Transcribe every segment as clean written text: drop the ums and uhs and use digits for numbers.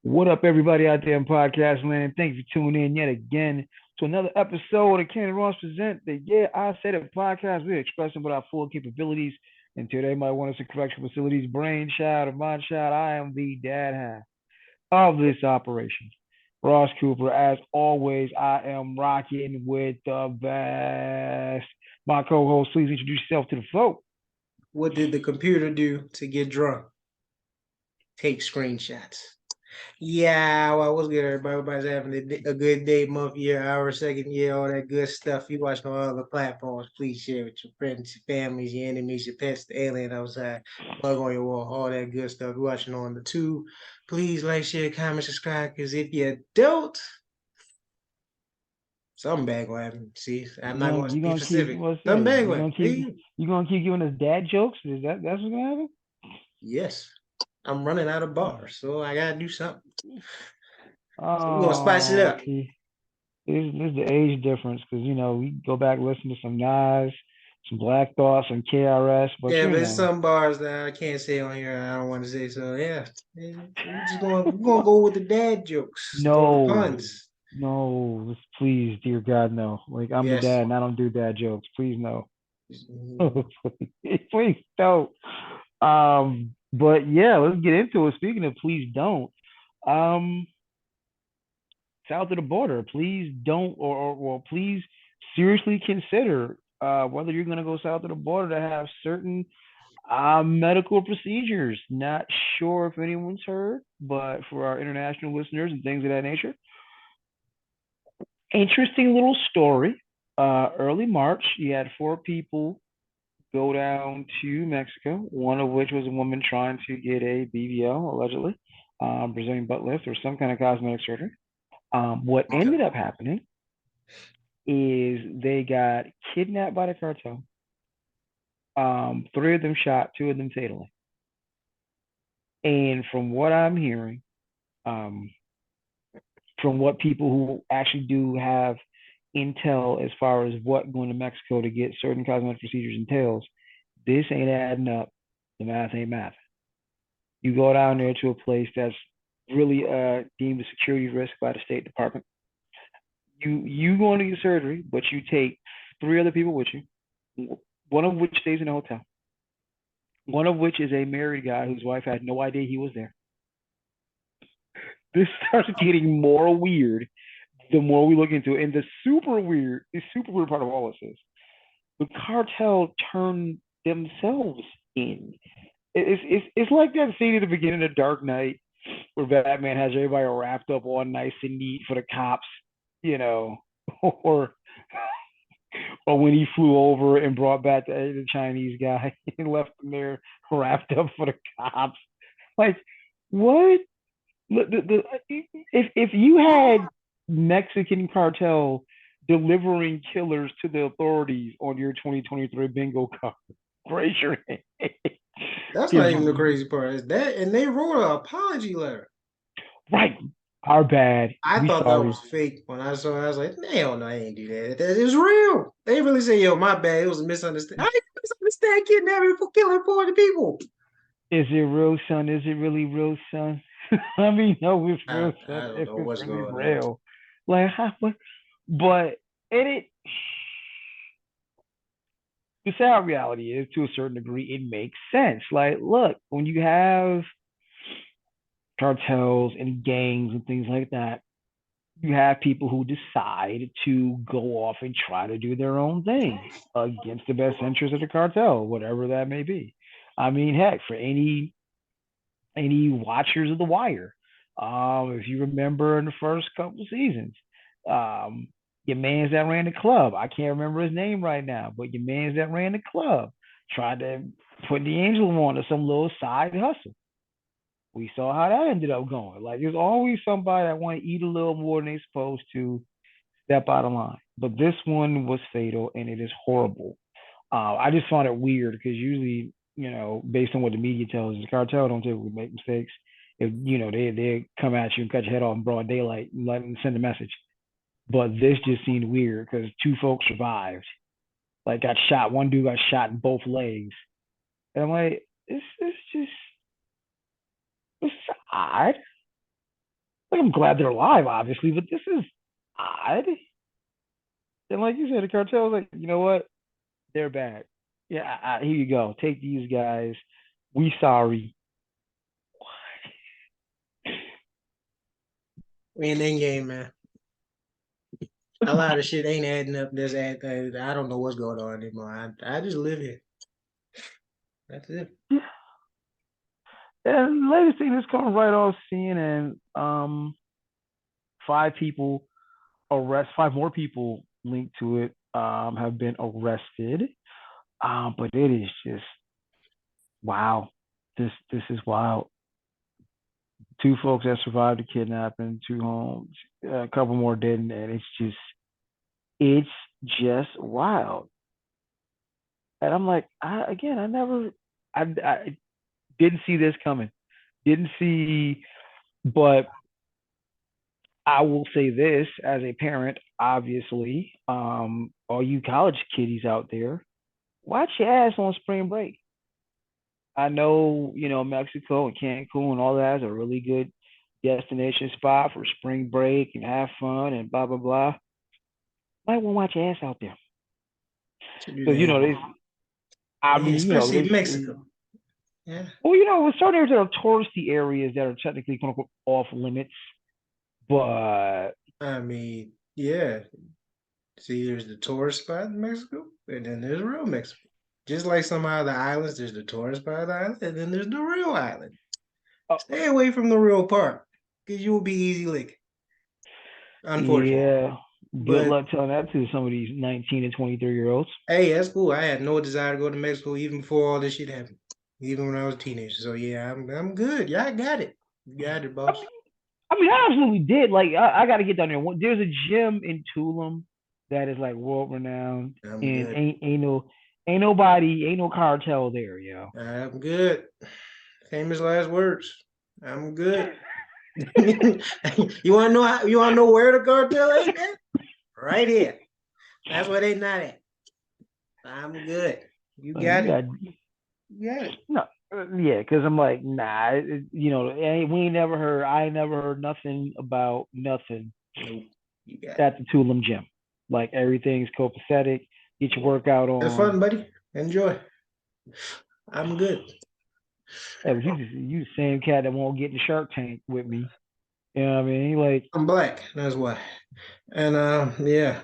What up, everybody out there in podcast land? Thanks for tuning in yet again to another episode of Ken Ross Present the Yeah, I Said It podcast. We're expressing what our full capabilities. And today, might want us to correction facilities, brainchild or mindchild. I am the dad half of this operation. Ross Cooper, as always, I am rocking with the best. My co-host, please introduce yourself to the folk. What did the computer do to get drunk? Take screenshots. Yeah, well, what's good, everybody? Everybody's having a good day, month, year, hour, second year, all that good stuff. You watching on all the platforms. Please share with your friends, your families, your enemies, your pets, the alien outside, bug on your wall, all that good stuff. You watching on the tube. Please like, share, comment, subscribe, because if you don't, something bad gonna happen. See, I'm You not gonna going to you be gonna keep specific. what's Something that? bad gonna happen. See? You gonna keep giving us dad jokes? That's what's gonna Yes. I'm running out of happen? bars, so I gotta do something. So we're gonna spice it Oh, up. see, this is the age difference because we go back listen to some Nas, some Black Thought, some KRS, but Yeah, but there's some bars that I can't say on here. I don't want to say. So yeah, we're gonna go with the dad jokes, the no, puns. no, please, dear God, no. Like I'm the Yes. dad and I don't do dad jokes. Please no, please don't. But yeah, let's get into it. Speaking of please don't, um, south of the border, please don't, or please seriously consider whether you're going to go south of the border to have certain medical procedures. Not sure if anyone's heard, but for our international listeners and things of that nature, interesting little story. Early March, you had four people go down to Mexico, one of which was a woman trying to get a BBL, allegedly, Brazilian butt lift or some kind of cosmetic surgery. What Okay. ended up happening is they got kidnapped by the cartel. Three of them shot, two of them fatally. And from what I'm hearing, um, from what people who actually do have intel as far as what going to Mexico to get certain cosmetic procedures entails, this ain't adding up. The math ain't math. You go down there to a place that's really deemed a security risk by the State Department. You going to get surgery, but you take three other people with you, one of which stays in a hotel, one of which is a married guy whose wife had no idea he was there. This starts getting more weird the more we look into it. And the super weird part of all this is the cartel turned themselves in. It's like that scene at the beginning of Dark Knight where Batman has everybody wrapped up all nice and neat for the cops, you know, or or when he flew over and brought back the Chinese guy and left him there wrapped up for the cops. Like, what? If you had Mexican cartel delivering killers to the authorities on your 2023 bingo card, raise your hand. That's not Because even the crazy part. Is that and they wrote an apology letter. right, our bad. I We thought that was sorry. fake when I saw it. I was like, hell no, I ain't do that. That is real. They really say, yo, my bad. It was a misunderstanding. I didn't misunderstand kidnapping for killing 40 people. Is it real, son? Is it really real, son? I mean, no, it's real, I son. don't If know it's what's really going on. real, like, how, but and it the sad reality is, to a certain degree, it makes sense. Like, look, when you have cartels and gangs and things like that, you have people who decide to go off and try to do their own thing against the best interest of the cartel, whatever that may be. I mean, heck, for any watchers of The Wire, if you remember in the first couple of seasons, um, your man's that ran the club. I can't remember his name right now, but your man's that ran the club tried to put the angel on to some little side hustle. We saw how that ended up going. Like there's always somebody that want to eat a little more than they supposed to step out of line. But this one was fatal and it is horrible. I just found it weird because usually, based on what the media tells us, the cartel don't typically make mistakes. If they come at you and cut your head off in broad daylight and let them send a message. But this just seemed weird because two folks survived. Like got shot. One dude got shot in both legs. And I'm like, it's just it's odd. I'm glad they're alive, obviously, but this is odd. And like you said, the cartel's like, you know what? They're bad. Yeah, here you go. Take these guys. We sorry. We in game, man. A lot of shit ain't adding up. I don't know what's going on anymore. I just live here. That's it. And latest thing that's coming right off CNN. Five people five more people linked to it have been arrested. But it is just wow. This is wild. Two folks that survived a kidnapping, two homes, a couple more didn't, and it's just wild. And I'm like, I never, I didn't see this coming. Didn't see, but I will say this as a parent, obviously, all you college kiddies out there, watch your ass on spring break. I know, Mexico and Cancun and all that is a really good destination spot for spring break and have fun and blah blah blah. Might want to watch your ass out there To do because that. I Yeah, mean, especially Mexico. Yeah. well, certain areas that are touristy areas that are technically quote unquote off limits, but I mean, yeah. See, there's the tourist spot in Mexico, and then there's real Mexico. Just like some other islands, there's the tourist spot of the island, and then there's the real island. uh, Stay away from the real part, because you will be easy lick, unfortunately. yeah, good But luck telling that to some of these 19 and 23-year-olds. hey, that's cool. I had no desire to go to Mexico even before all this shit happened, even when I was a teenager. So yeah, I'm good. Yeah, I got it. You got it, I boss. mean, I absolutely did. Like, I got to get down there. There's a gym in Tulum that is like world renowned, I'm and good. ain't no cartel there, yo. I'm good. Famous last words. I'm good. You wanna know how? You wanna know where the cartel ain't at? Right here. That's where they not at. I'm good. You got You it. got You got it. no, yeah, because I'm like, nah, we ain't never heard. I ain't never heard nothing about nothing Nope. You got it. at the Tulum gym. Like everything's copacetic. Get your workout Have on. fun, buddy. Enjoy. I'm good. Hey, but you the same cat that won't get in the Shark Tank with me. You know what I mean? Like, I'm black. That's why. And yeah.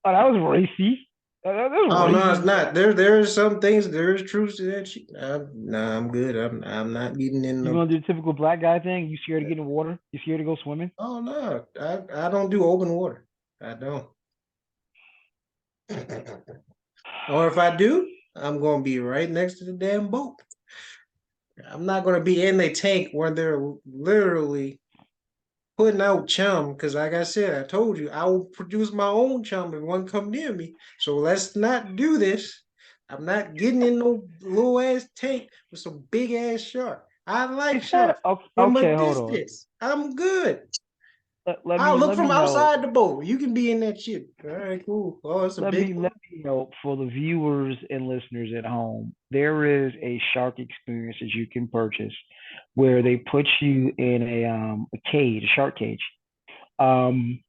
oh, that was racy. That Oh was no, it's racy. not. There's some things. There's truth to that shit. Nah, I'm good. I'm not getting in You the. gonna do the typical black guy thing? You scared to get in the water? You scared to go swimming? Oh no, I don't do open water. I don't. Or if I do, I'm gonna be right next to the damn boat. I'm not gonna be in the tank where they're literally putting out chum. Because like I said, I told you I will produce my own chum if one come near me. So let's not do this. I'm not getting in no little ass tank with some big ass shark. I like Is that sharks okay? from a Okay, hold on. distance. I'm good. Let I'll me look let from me know. outside the boat. You can be in that shit. All right, cool. Oh, it's a big one. Let me know for the viewers and listeners at home. There is a shark experience that you can purchase where they put you in a cage, a shark cage. Um,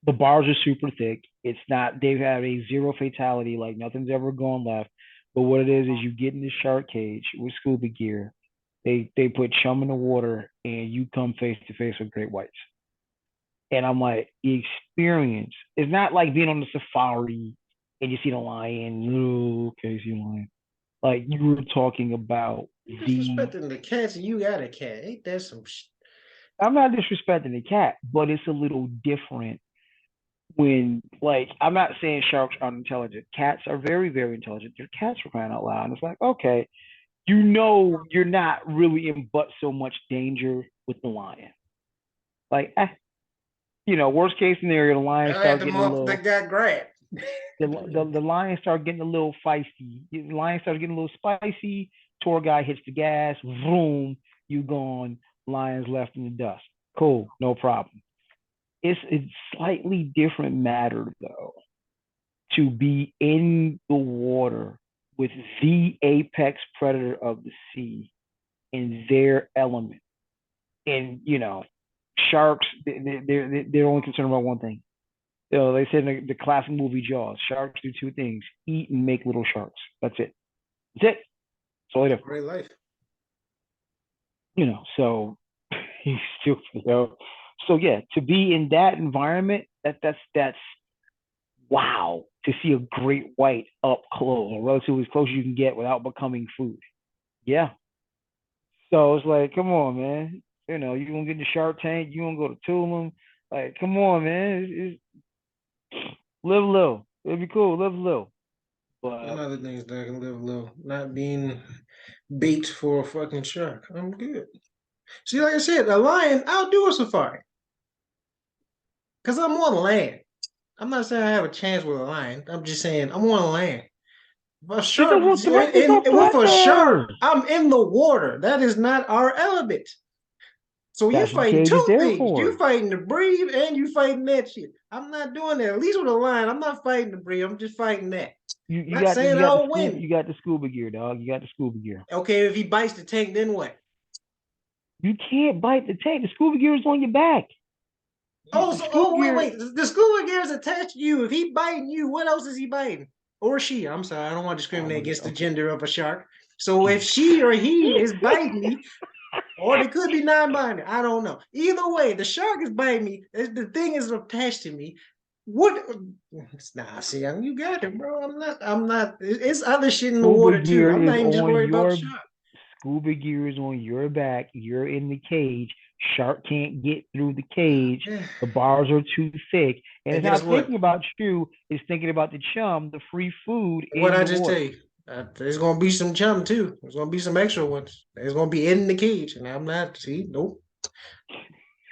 the bars are super thick. It's not, they have a zero fatality, like nothing's ever gone left. But what it is you get in the shark cage with scuba gear. They put chum in the water and you come face to face with great whites. And I'm like, the experience is not like being on the safari and you see the lion. Oh, okay, see the lion. Like you were talking about You the. disrespecting the cats and you got a cat. Ain't that some shit? I'm not disrespecting the cat, but it's a little different when, like, I'm not saying sharks aren't intelligent. Cats are very, very intelligent. They're cats for crying out loud. And it's like, okay, you're not really in but so much danger with the lion. Like, worst case scenario, the lion I had start the getting a motherfucker little that got grabbed. the lion start getting a little feisty. The lion starts getting a little spicy. Tour guy hits the gas. Vroom, you gone. Lion's left in the dust. Cool, no problem. It's slightly different matter though to be in the water with the apex predator of the sea in their element. And Sharks, they're only concerned about one thing. They said in the classic movie Jaws, sharks do two things: eat and make little sharks. That's it. That's it. That's all they do. Great life. So he's stupid. So yeah, to be in that environment, that's wow. To see a great white up close, or relatively as close as you can get without becoming food. Yeah. So it's like, come on, man. You gonna get in the Shark Tank? You gonna go to Tulum? Like, come on, man. Live low. It'd be cool. Live low. One But other things that I can live low, not being bait for a fucking shark. I'm good. See, like I said, a lion, I'll do a safari because I'm on land. I'm not saying I have a chance with a lion. I'm just saying I'm on land. A there's shark, no there's no with threat a shark, there. I'm in the water. That is not our element. So you're That's what the fighting cage is two there things. for. You're fighting to breathe and you fighting that shit. I'm not doing that. At least with a lion, I'm not fighting to breathe. I'm just fighting that. You Not got the saying you got the I'll scuba win. you got the scuba gear, dog. You got the scuba gear. Okay, if he bites the tank, then what? You can't bite the tank. The scuba gear is on your back. The scuba Wait, gear. wait. The scuba gear is attached to you. If he biting you, what else is he biting? Or she? I'm sorry, I don't want to Oh discriminate my god. against the Okay. gender of a shark. So if Jesus she or he is Christ. biting me, or they could be non-binary. I don't know. Either way, the shark is biting me. The thing is attached to me. What? Nah, see, you got it, bro. I'm not. I'm not. It's other shit in the scuba water too. gear I'm not is even just on worried about the your shark. scuba gear is on your back. You're in the cage. Shark can't get through the cage. Yeah. The bars are too thick. And And it's guess not what? thinking about you, it's thinking about the chum, the free food What in I the just tell water. you. There's gonna be some chum too. There's gonna be some extra ones. There's gonna be in the cage, and I'm not. See, nope.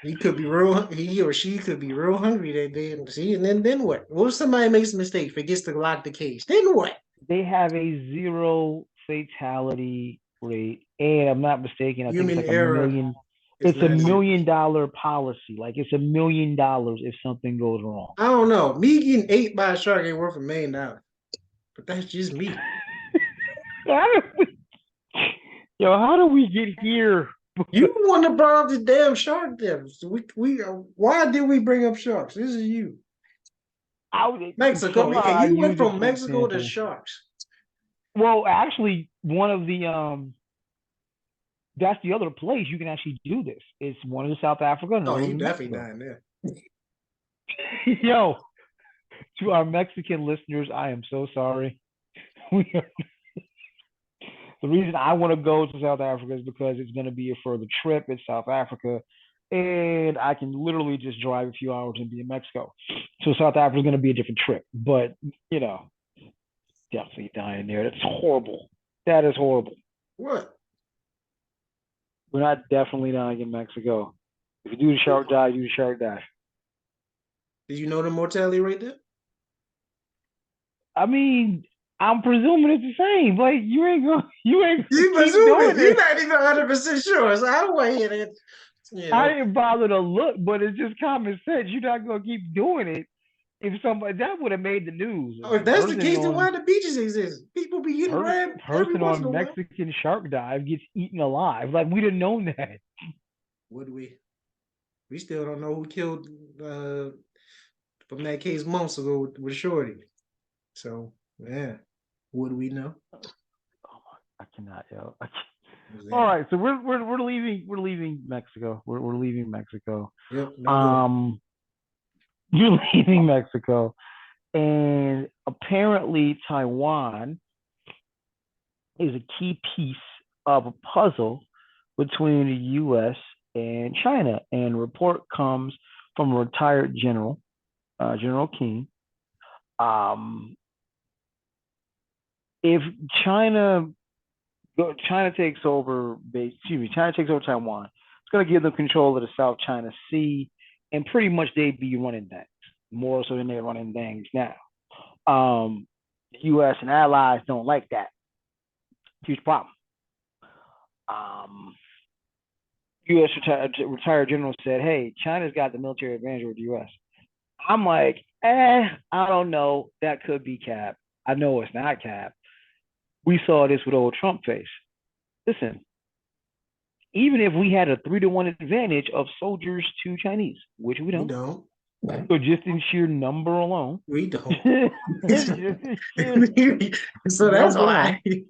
He could be real. He or she could be real hungry that day. And see, and then what? What if somebody makes a mistake, forgets to lock the cage? Then what? They have a zero fatality rate. And I'm not mistaken, I think it's Human like a error million. is It's a not zero. $1 million policy. Like it's $1 million if something goes wrong. I don't know. Me getting ate by a shark ain't worth $1 million, but that's just me. How do we, how do we get here? You want to brought up the damn shark there. So why did we bring up sharks? This is you. I, Mexico. somehow I You went use it from for Mexico to example. sharks. Well, actually, one of the that's the other place you can actually do this. It's one is South Africa, Oh, another one's you in definitely Mexico. dying there. Yo, to our Mexican listeners, I am so sorry. We are, the reason I want to go to South Africa is because it's going to be a further trip. It's South Africa, and I can literally just drive a few hours and be in Mexico. So South Africa is going to be a different trip, but you know, definitely dying there. That's horrible. That is horrible. What? We're not definitely dying in Mexico. If you do the shark dive, you do the shark dive. Did you know the mortality rate there? I mean, I'm presuming it's the same. Like you ain't gonna You keep presuming doing you're it. not even 100% sure. So I don't want to hear that. I Yeah. didn't bother to look, but it's just common sense. You're not gonna keep doing it if somebody that would have made the news. Oh, if A that's the person case, then why on the beaches exist? People be getting grabbed every person once in a on while. Mexican shark dive gets eaten alive. Like we'd have known that. Would we? We still don't know who killed from that case months ago with Shorty. So yeah, would we know? Oh my, I cannot. Yo. All Exactly. right, so we're leaving Mexico. We're leaving Mexico. Yep. Don't go. Um, you're leaving Mexico, and apparently Taiwan is a key piece of a puzzle between the U.S. and China. And a report comes from a retired general, General King. Um, if China China takes over, China takes over Taiwan, it's going to give them control of the South China Sea, and pretty much they'd be running things more so than they're running things now. The U.S. and allies don't like that. Huge problem. Um, U.S. retired general said, "Hey, China's got the military advantage over the U.S." I'm like, I don't know. That could be cap. I know it's not cap. We saw this with old Trump face. Listen, even if we had a 3-1 advantage of soldiers to Chinese, which we We don't. don't. So just in sheer number alone, We don't. just in sheer So that's number why. alone.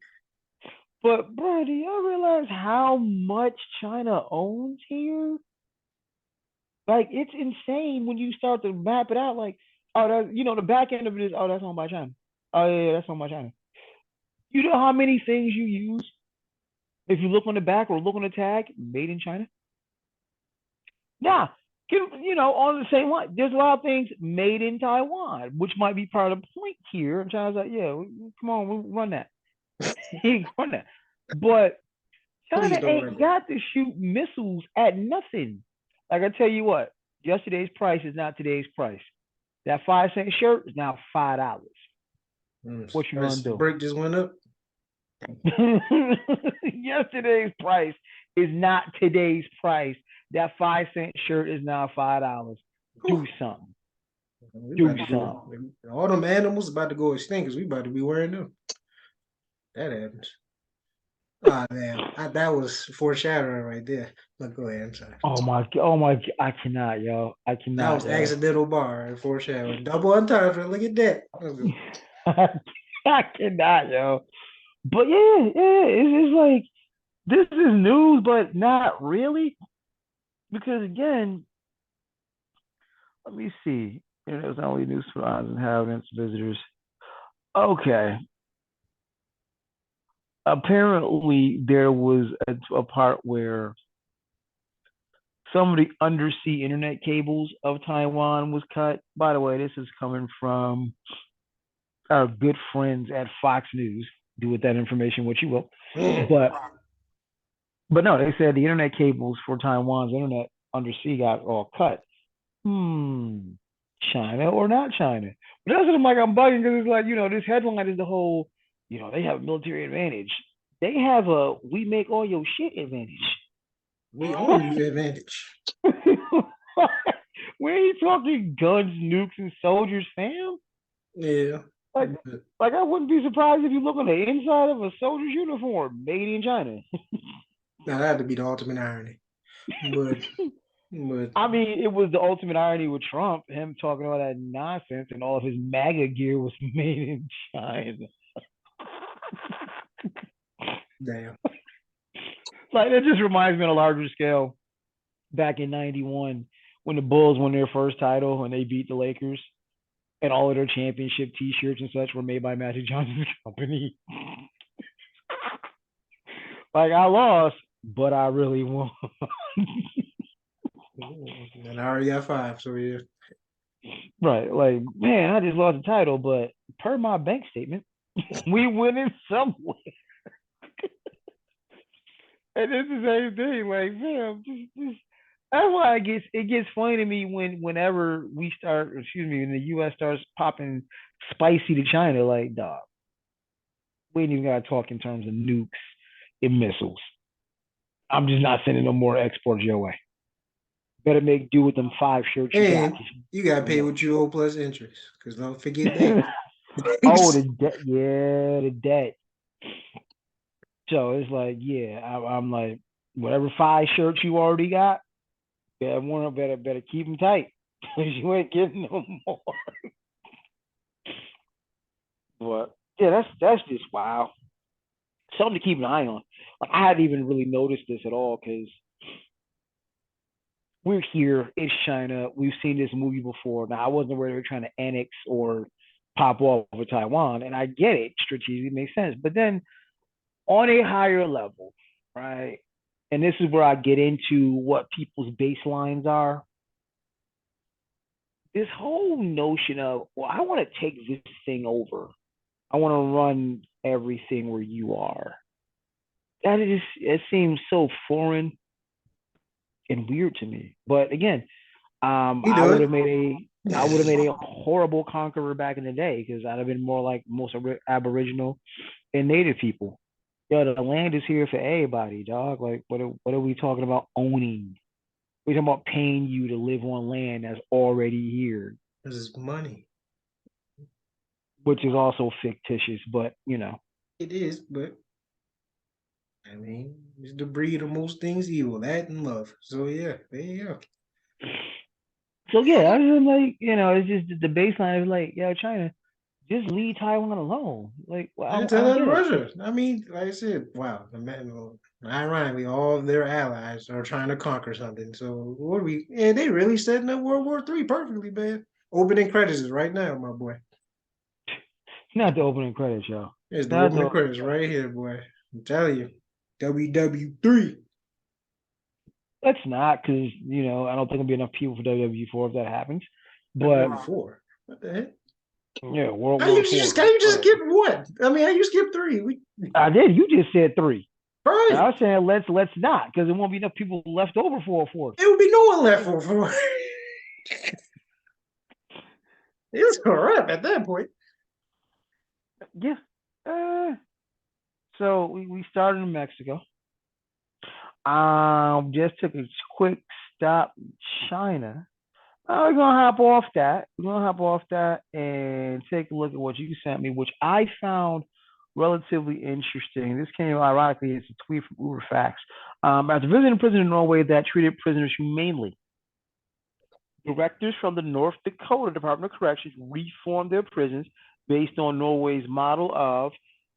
But bro, do y'all realize how much China owns here? Like it's insane when you start to map it out. Like, oh, that the back end of it is, oh, that's owned by China. Oh yeah, that's owned by China. You know how many things you use if you look on the back or look on the tag, made in China? Nah, on the same line, there's a lot of things made in Taiwan, which might be part of the point here. And China's like, yeah, come on, we run that. Run that. But Please China don't run ain't that. got to shoot missiles at nothing. Like I tell you what, yesterday's price is not today's price. That 5 cent shirt is now $5. What you gonna do? Break just went up. Yesterday's price is not today's price. That 5 cent shirt is now $5. Do Whew. something. We Do about to something. go. All them animals about to go extinct because we about to be wearing them. That happens. Ah, damn. That was foreshadowing right there. But go ahead. I'm sorry. Oh my, I cannot, yo. I That cannot, was yo. accidental bar foreshadowing. Double entendre. Look at that. Let's go. I cannot, yo. But yeah, it's like this is news, but not really. Because again, let me see. It's not only news for island inhabitants, visitors. Okay. Apparently, there was a part where some of the undersea internet cables of Taiwan was cut. By the way, this is coming from our good friends at Fox News. Do with that information what you will. But no, they said the internet cables for Taiwan's internet undersea got all cut. China or not China? But that's what I'm like. I'm bugging because it's like this headline is the whole. They have a military advantage. They have a we make all your shit advantage. We own you advantage. Where are you talking guns, nukes, and soldiers, fam? Yeah. Like, like I wouldn't be surprised if you look on the inside of a soldier's uniform made in China. Now that had to be the ultimate irony. But I mean, it was the ultimate irony with Trump, him talking all that nonsense, and all of his MAGA gear was made in China. damn. Like that just reminds me on a larger scale. Back in '91, when the Bulls won their first title and they beat the Lakers, and all of their championship T-shirts and such were made by Magic Johnson's company. Like I lost, but I really won. And I already got 5, so yeah. Right, like man, I just lost the title, but per my bank statement, we win in some way. And it's the same thing. Like, man, just that's why it gets funny to me whenever we start, excuse me, when the U.S. starts popping spicy to China. Like, dog, we ain't even gotta talk in terms of nukes and missiles. I'm just not sending no more exports your way. Better make do with them 5 shirts you got. And you got to pay what you owe plus interest. Because don't forget that. Oh, the debt, yeah, the debt. So it's like, yeah, I'm like, whatever 5 shirts you already got, better keep them tight because you ain't getting no more. But yeah, that's just wow. Something to keep an eye on. Like I hadn't even really noticed this at all because we're here. It's China. We've seen this movie before. Now I wasn't aware they were trying to annex or pop off of Taiwan, and I get it. Strategically makes sense. But then on a higher level, right? And this is where I get into what people's baselines are. This whole notion of, well, I want to take this thing over. I want to run everything where you are. That is, it seems so foreign and weird to me. But again, You do it. I would have made a horrible conqueror back in the day because I'd have been more like most Aboriginal and Native people. Yo, the land is here for everybody, dog. Like, what are we talking about owning? We're talking about paying you to live on land that's already here, This is money. which is also fictitious, but It is, but I mean, it's the breed of most things evil, that and love. So yeah, there you go. So yeah, I was just like, it's just the baseline is like, yo, China, just leave Taiwan alone. Like, And well, I tell don't that to get it. Russia. I mean, like I said, wow. Ironically, all of their allies are trying to conquer something. So what are we? Yeah, they really setting up World War III perfectly, man. Opening credits is right now, my boy. It's not the opening credits, yo. It's It's the not opening the credits right here, boy. I'm telling you, WW3. Let's not, because I don't think there'll be enough people for WWE 4 if that happens. But WW4. What the heck? yeah, World How War you just how Four. you just skip one? I mean, how you skip three? We I did. You just said three. And I right. was saying let's not, because there won't be enough people left over for a fourth. There would be no one left for. It's a wrap at that point. Yeah. Uh, so we started in Mexico. Just took a quick stop in China. We're gonna hop off that. We're gonna hop off that and take a look at what you sent me, which I found relatively interesting. This came ironically, it's a tweet from Uberfax. After visiting a prison in Norway that treated prisoners humanely, directors from the North Dakota Department of Corrections reformed their prisons based on Norway's model of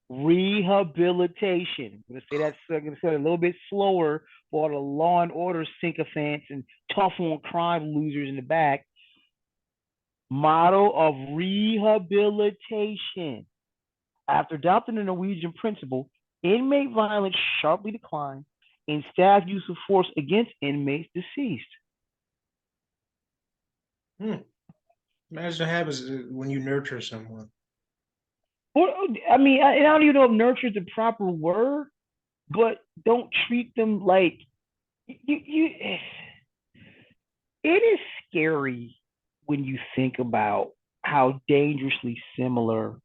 rehabilitation. I'm going to say that I'm going to say it a little bit slower for all the law and order sycophants and tough on crime losers in the back. Model of rehabilitation. After adopting the Norwegian principle, inmate violence sharply declined and staff use of force against inmates deceased. Hmm. Imagine what happens when you nurture someone. Or, I mean, I don't even know if nurture is the proper word, but don't treat them like you. It is scary when you think about how dangerously similar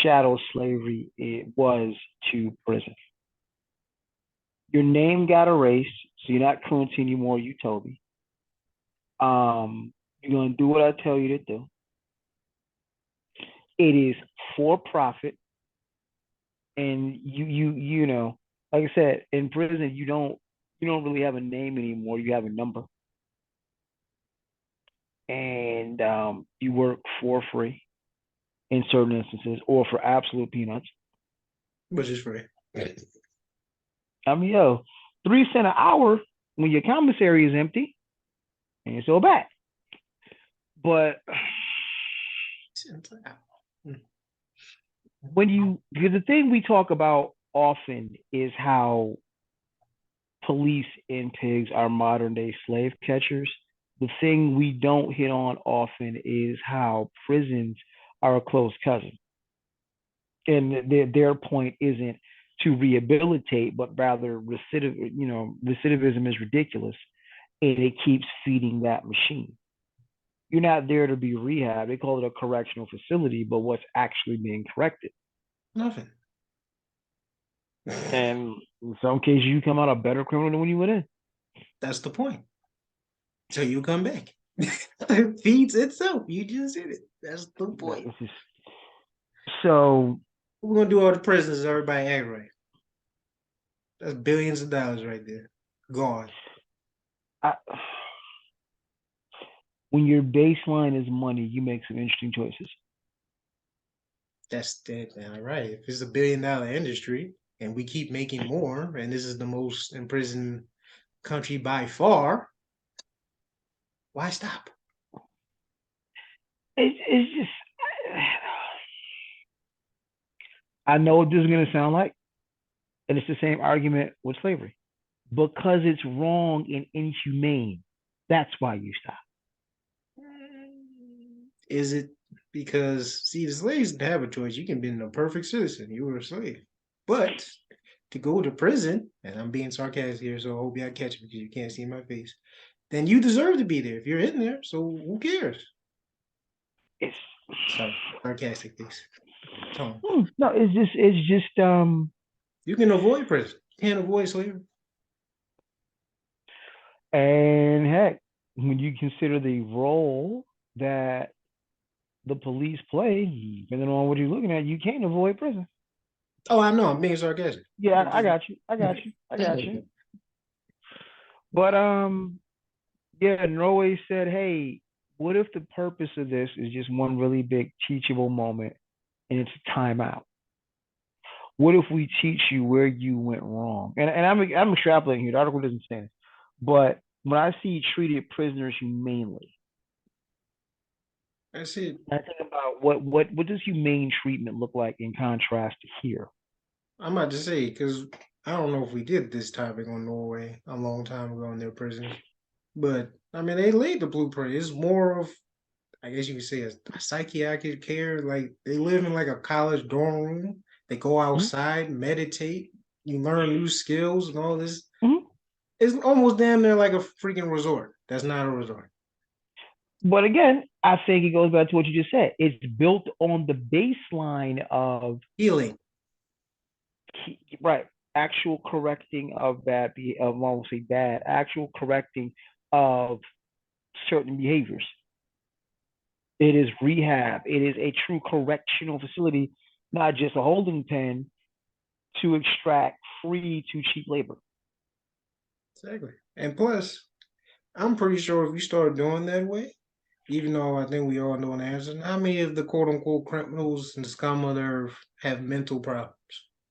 chattel slavery it was to prison. Your name got erased, so you're not Quincy anymore. You Toby. You're gonna do what I tell you to do. It is for profit, and like I said, in prison you don't really have a name anymore. You have a number, and you work for free in certain instances, or for absolute peanuts. Which is free. I mean, yo, 3 cents an hour when your commissary is empty and you're still back. But because the thing we talk about often is how police and pigs are modern day slave catchers. The thing we don't hit on often is how prisons are a close cousin. And their point isn't to rehabilitate, but rather recidivism is ridiculous and it keeps feeding that machine. You're not there to be rehab. They call it a correctional facility, but what's actually being corrected? Nothing. And in some cases, you come out a better criminal than when you went in. That's the point. So you come back. It feeds itself. You just did it. That's the point. So We're gonna do all the prisons. Everybody act right. That's billions of dollars right there. Gone. I, when your baseline is money, you make some interesting choices. That's that. All right. If it's $1 billion industry and we keep making more, and this is the most imprisoned country by far, why stop? It's just, I know what this is going to sound like, and it's the same argument with slavery. Because it's wrong and inhumane, that's why you stop. Is it because see the slaves didn't have a choice? You can be a perfect citizen. You were a slave, but to go to prison, and I'm being sarcastic here, so I hope y'all catch me because you can't see my face. Then you deserve to be there if you're in there. So who cares? It's Sorry, sarcastic face. Tone. no, it's just You can avoid prison. You can't avoid slavery. and heck, when you consider the role that the police play, depending on what you're looking at, you can't avoid prison. Oh, I know. I'm being sarcastic. Yeah, I got you. I got you. I got you. But yeah, Norway said, hey, what if the purpose of this is just one really big teachable moment and it's a timeout? What if we teach you where you went wrong? And I'm extrapolating here. The article doesn't say this, but when I see treated prisoners humanely, That's it. I think about what does humane treatment look like in contrast to here? I'm about to say because I don't know if we did this topic on Norway a long time ago in their prisons, but I mean they laid the blueprint. It's more of I guess you could say a psychiatric care. Like they live in like a college dorm room. They go Mhm, outside, meditate. You learn new skills and all this. mhm. It's almost damn near like a freaking resort. That's not a resort. But again, I think it goes back to what you just said. It's built on the baseline of Healing. right actual correcting of bad be of I won't say bad actual correcting of certain behaviors. It is rehab. It is a true correctional facility, not just a holding pen to extract free to cheap labor. Exactly. And plus, I'm pretty sure if you start doing that way, even though I think we all know an answer, how many of the quote unquote criminals and scum of the earth have mental problems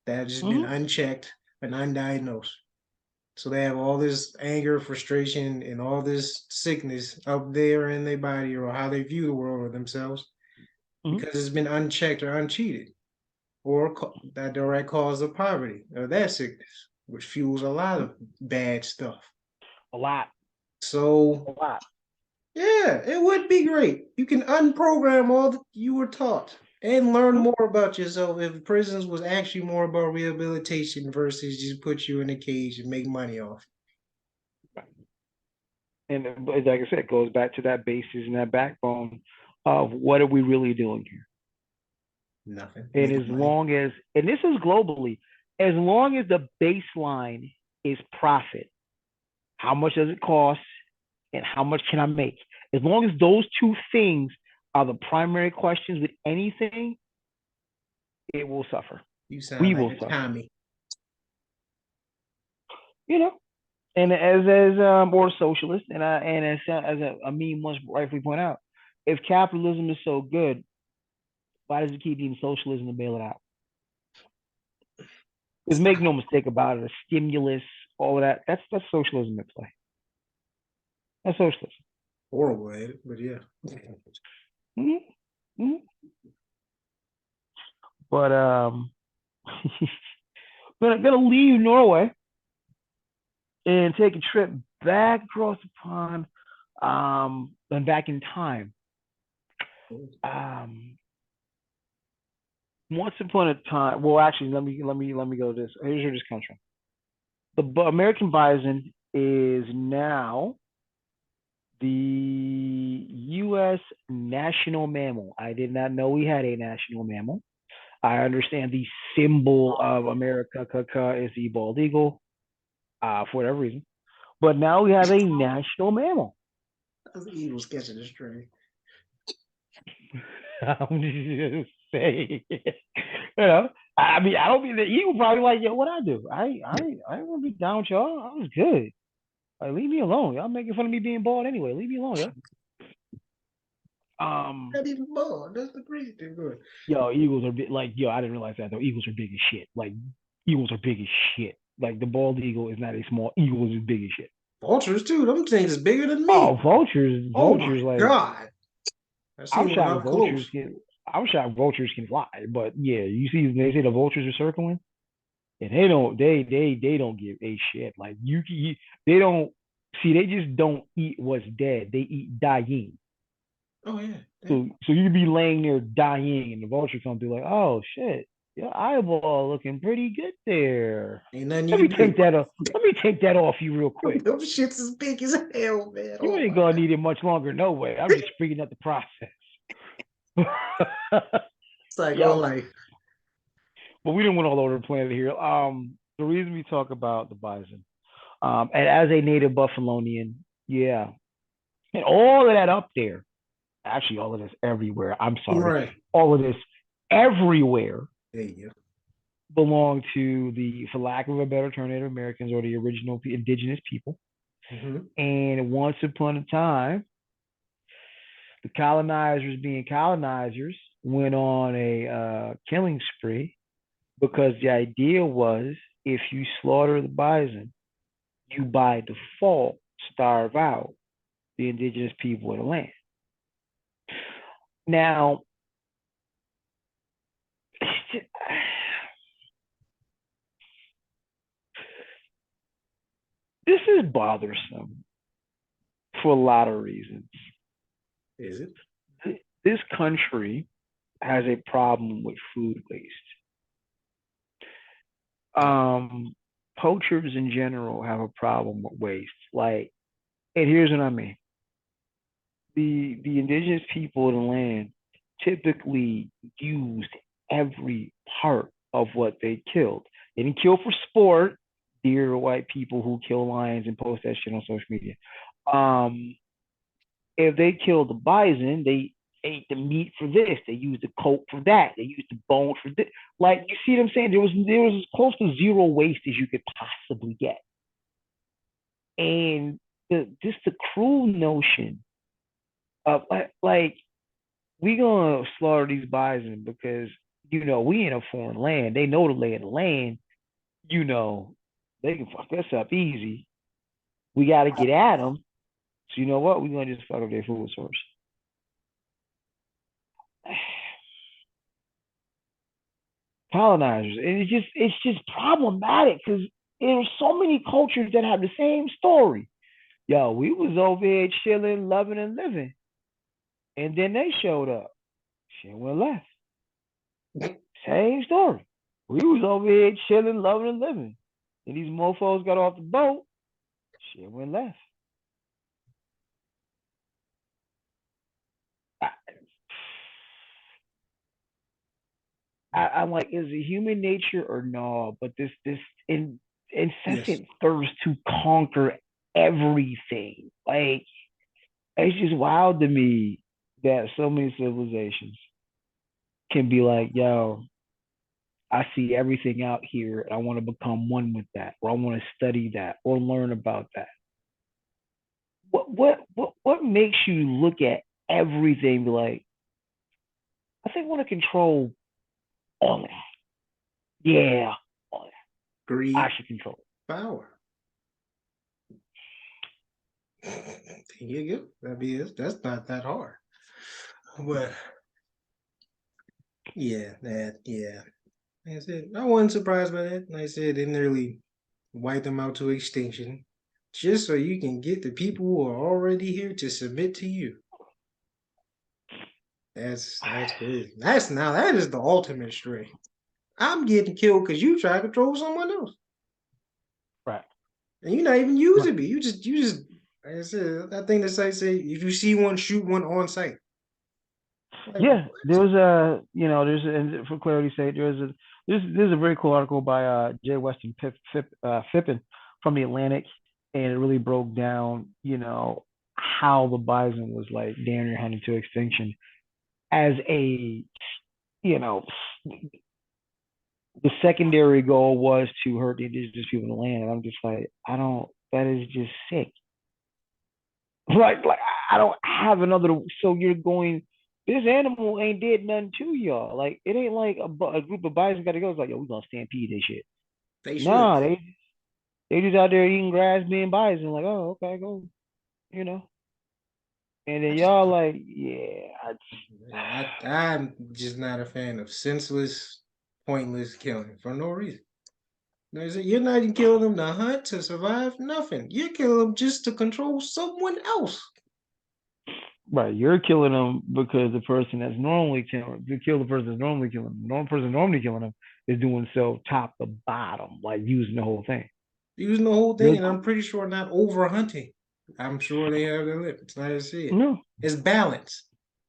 that have just been Mm-hmm, unchecked and undiagnosed? So they have all this anger, frustration, and all this sickness up there in their body or how they view the world or themselves mm-hmm. because it's been unchecked or uncheated, or that direct cause of poverty or that sickness, which fuels a lot of bad stuff. A lot, So a lot. yeah, it would be great. You can unprogram all that you were taught and learn Mm-hmm. more about yourself if prisons was actually more about rehabilitation versus just put you in a cage and make money off. And like I said, it goes back to that basis and that backbone of what are we really doing here? Nothing. And Making as money. long as, and this is globally, as long as the baseline is profit, how much does it cost and how much can I make? As long as those two things are the primary questions with anything, it will suffer. You sound We like will a suffer. commie. You know, and or socialist, and as a meme once rightfully point out, if capitalism is so good, why does it keep needing socialism to bail it out? Because make no mistake about it, a stimulus, all of that, that's socialism at play. That's socialism. Horrible at it, but yeah. Mm-hmm. Mm-hmm. But gonna leave Norway and take a trip back across the pond, and back in time. Um, Once upon a time, well, actually, let me go to this. Here's where this comes from. The American bison is now the U.S. national mammal. I did not know we had a national mammal. I understand the symbol of America is the bald eagle, for whatever reason. But now we have a national mammal. That's the Eagles catching the string. I'm just saying. I mean, I don't mean that eagle probably like, yo, what I do? I want to be down with y'all. I was good. Like, leave me alone. Y'all making fun of me being bald anyway. Leave me alone, yo. Not even ball. That's the crazy thing. Good. Yo, Eagles are big. Like, yo, I didn't realize that though. Eagles are big as shit. Like, Eagles are big as shit. Like, the bald eagle is not a small. Eagle is big as shit. Vultures too. Them things is bigger than Oh, me. Oh my vultures. Like, god. I I'm seen one shocked up close. vultures can. I'm shocked vultures can fly. But yeah, you see, they say the vultures are circling, and they don't. They don't give a shit. Like they don't see. They just don't eat what's dead. They eat dying. Oh yeah. So you'd be laying there dying, and the vulture comes through like, oh shit, your eyeball looking pretty good there. Ain't nothing you Let me can do. take that off. Let me take that off you real quick. Them shits is big as hell, man. You Oh ain't my gonna god. need it much longer, no way. I'm just speeding up the process. Psycho Yo, life. but we didn't went all over the planet here. The reason we talk about the bison, and as a native Buffalonian, yeah, and all of that up there, actually, all of this everywhere. I'm sorry, Right. all of this everywhere There you go. belong to the, for lack of a better term, Native Americans or the original indigenous people. Mm-hmm. And once upon a time, the colonizers, being colonizers, went on a killing spree because the idea was if you slaughter the bison, you by default starve out the indigenous people of the land. Now, this is bothersome for a lot of reasons. Is it? This country has a problem with food waste. Um, Poachers in general have a problem with waste. Like, and here's what I mean: the indigenous people of the land typically used every part of what they killed. They didn't kill for sport. Dear white people who kill lions and post that shit on social media. Um, if they killed the bison, they ate the meat for this. They used the coat for that. They used the bone for this. Like, you see what I'm saying? There was as close to zero waste as you could possibly get. And just the cruel notion of like we gonna slaughter these bison because we in a foreign land. They know the lay of the land. You know they can fuck us up easy. We got to get at them. So you know what? We're gonna just fuck up their food source. Colonizers, and it's just problematic because there's so many cultures that have the same story. Yo, we was over here chilling, loving, and living, and then they showed up. Shit went left. Same story. We was over here chilling, loving, and living, and these mofos got off the boat. Shit went left. I, I'm like, is it human nature or no? But this Yes. incessant thirst to conquer everything, like it's just wild to me that so many civilizations can be like, yo, I see everything out here and I want to become one with that, or I want to study that or learn about that. What makes you look at everything and be like, I think I want to control all of that. Yeah, all of that. I Greed, should control it. power. There you go. That's not that hard. But yeah. Like I said, I wasn't surprised by that. Like I said, they nearly wiped them out to extinction. Just so you can get the people who are already here to submit to you. That's crazy. That is the ultimate stray. I'm getting killed because you try to control someone else. Right. And you're not even Right. using me. You just like I said, that thing that say if you see one, shoot one on sight. Like Yeah, what? there was a, and for clarity's sake, there's a very cool article by Jay Weston Phippen from the Atlantic, and it really broke down, how the bison was like damn near hunted to extinction as you know, the secondary goal was to hurt the indigenous people in the land. And I'm just like, I don't. That is just sick. Like I don't have another. So you're going. This animal ain't did nothing to y'all. Like it ain't like a group of bison got to go. It's like, yo, we gonna stampede this shit. They should. Nah, they just out there eating grass, being bison. Like, oh, okay, go, you know. And I then just y'all like, yeah, I'm just not a fan of senseless, pointless killing for no reason. You're not even killing them to hunt, to survive, nothing. You're killing them just to control someone else. right. You're killing them because the person that's normally killing, to kill the person that's normally killing them, the normal person normally killing them is doing so top to bottom, like using the whole thing. Using the whole thing, You're and I'm pretty sure not over hunting. I'm sure they have their limits. Like I said, no, it's balance.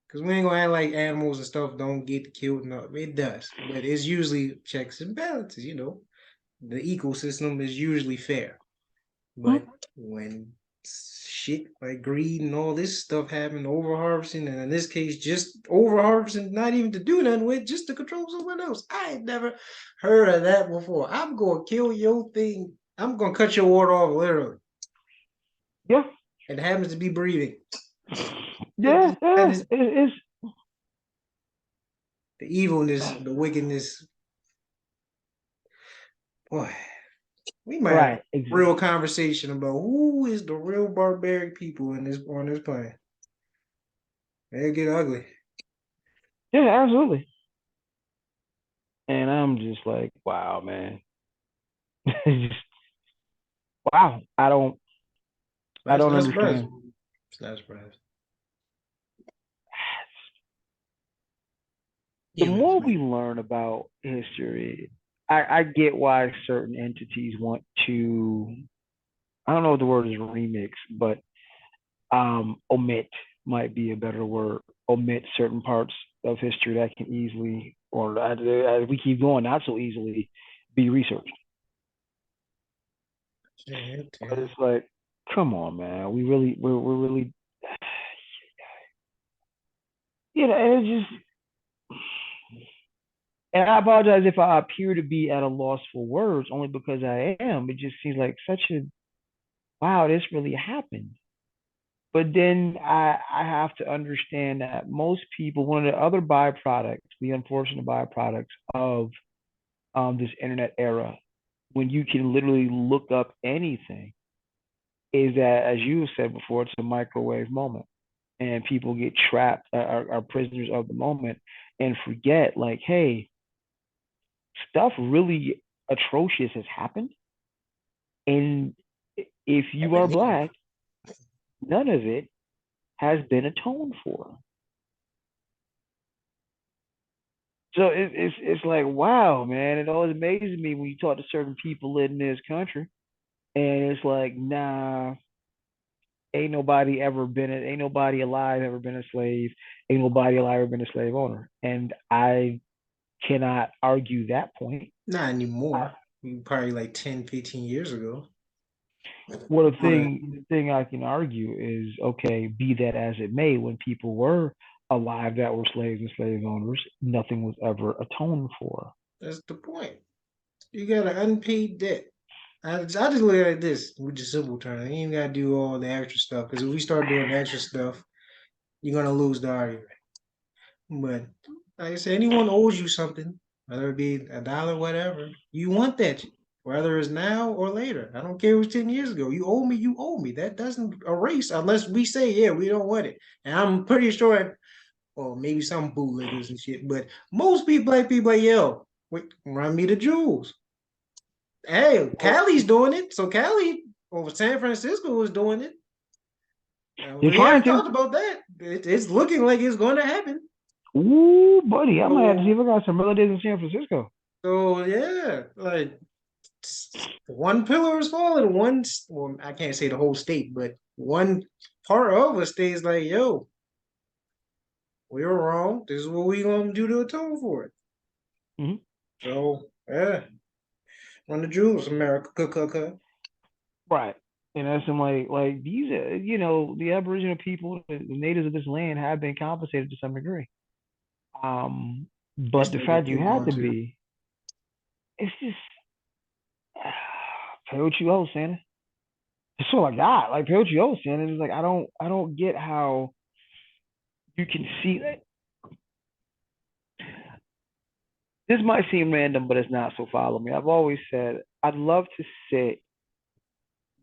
Because we ain't gonna act like animals and stuff don't get killed. No, it does. But it's usually checks and balances. The ecosystem is usually fair. But when shit like greed and all this stuff happened, over harvesting, and in this case, just over harvesting, not even to do nothing with, just to control someone else. I ain't never heard of that before. I'm gonna kill your thing. I'm gonna cut your water off literally. Yeah. It happens to be breathing. Yeah, That yeah. is It's the evilness, the wickedness. Boy, we might have a right. Exactly. real conversation about who is the real barbaric people in this on this planet. It'll get ugly. Yeah, absolutely. And I'm just like, wow, man. It's just wow. I That's don't not surprising. understand. It's not surprising. The Humans, more we man. learn about history, I get why certain entities want to, I don't know if the word is remix, but omit might be a better word. Omit certain parts of history that can easily, or as we keep going, not so easily, be researched. Yeah, But yeah. it's like, come on, man. We're really, and it's just, and I apologize if I appear to be at a loss for words, only because I am. It just seems like such a, wow, this really happened. But then I have to understand that most people, one of the other byproducts, the unfortunate byproducts of this internet era, when you can literally look up anything, is that, as you said before, it's a microwave moment. And people get trapped, are prisoners of the moment, and forget, like, hey, stuff really atrocious has happened. And if you are black, none of it has been atoned for. So it's like, wow, man. It always amazes me when you talk to certain people in this country, and it's like, nah, ain't nobody alive ever been a slave, ain't nobody alive ever been a slave owner, and I cannot argue that point. Not anymore. Probably like 10, 15 years ago. Well, But the thing I can argue is, okay, be that as it may, when people were alive that were slaves and slave owners, nothing was ever atoned for. that's the point. You got an unpaid debt. I just look at it this with just simple terms. You ain't gotta do all the extra stuff. Because if we start doing extra stuff, you're gonna lose the argument. But like I said, anyone owes you something, whether it be a dollar, whatever, you want that. Whether it's now or later. I don't care if it was 10 years ago. You owe me, you owe me. That doesn't erase unless we say, yeah, we don't want it. And I'm pretty sure, or maybe some bootleggers and shit, but most people, black people, like, yo, wait, run me the jewels. Hey, Well, Cali's doing it. So Cali over San Francisco is doing it. they're We trying haven't to. talked about that. It's looking like it's going to happen. Ooh, buddy, I might have to see So, if I got some relatives in San Francisco. so yeah, like one pillar is falling. One, well, I can't say the whole state, but one part of a state is like, yo, we were wrong. This is what we gonna do to atone for it. Hmm. So yeah, run the jewels, America. Right. And that's some like these, the Aboriginal people, the natives of this land have been compensated to some degree. They But the still get fact you picked had on to too. be, it's just pay what you owe, Santa. That's all I got. Like pay what you owe, Santa. It's like I don't get how you can see that. This might seem random, but it's not. So follow me. I've always said I'd love to sit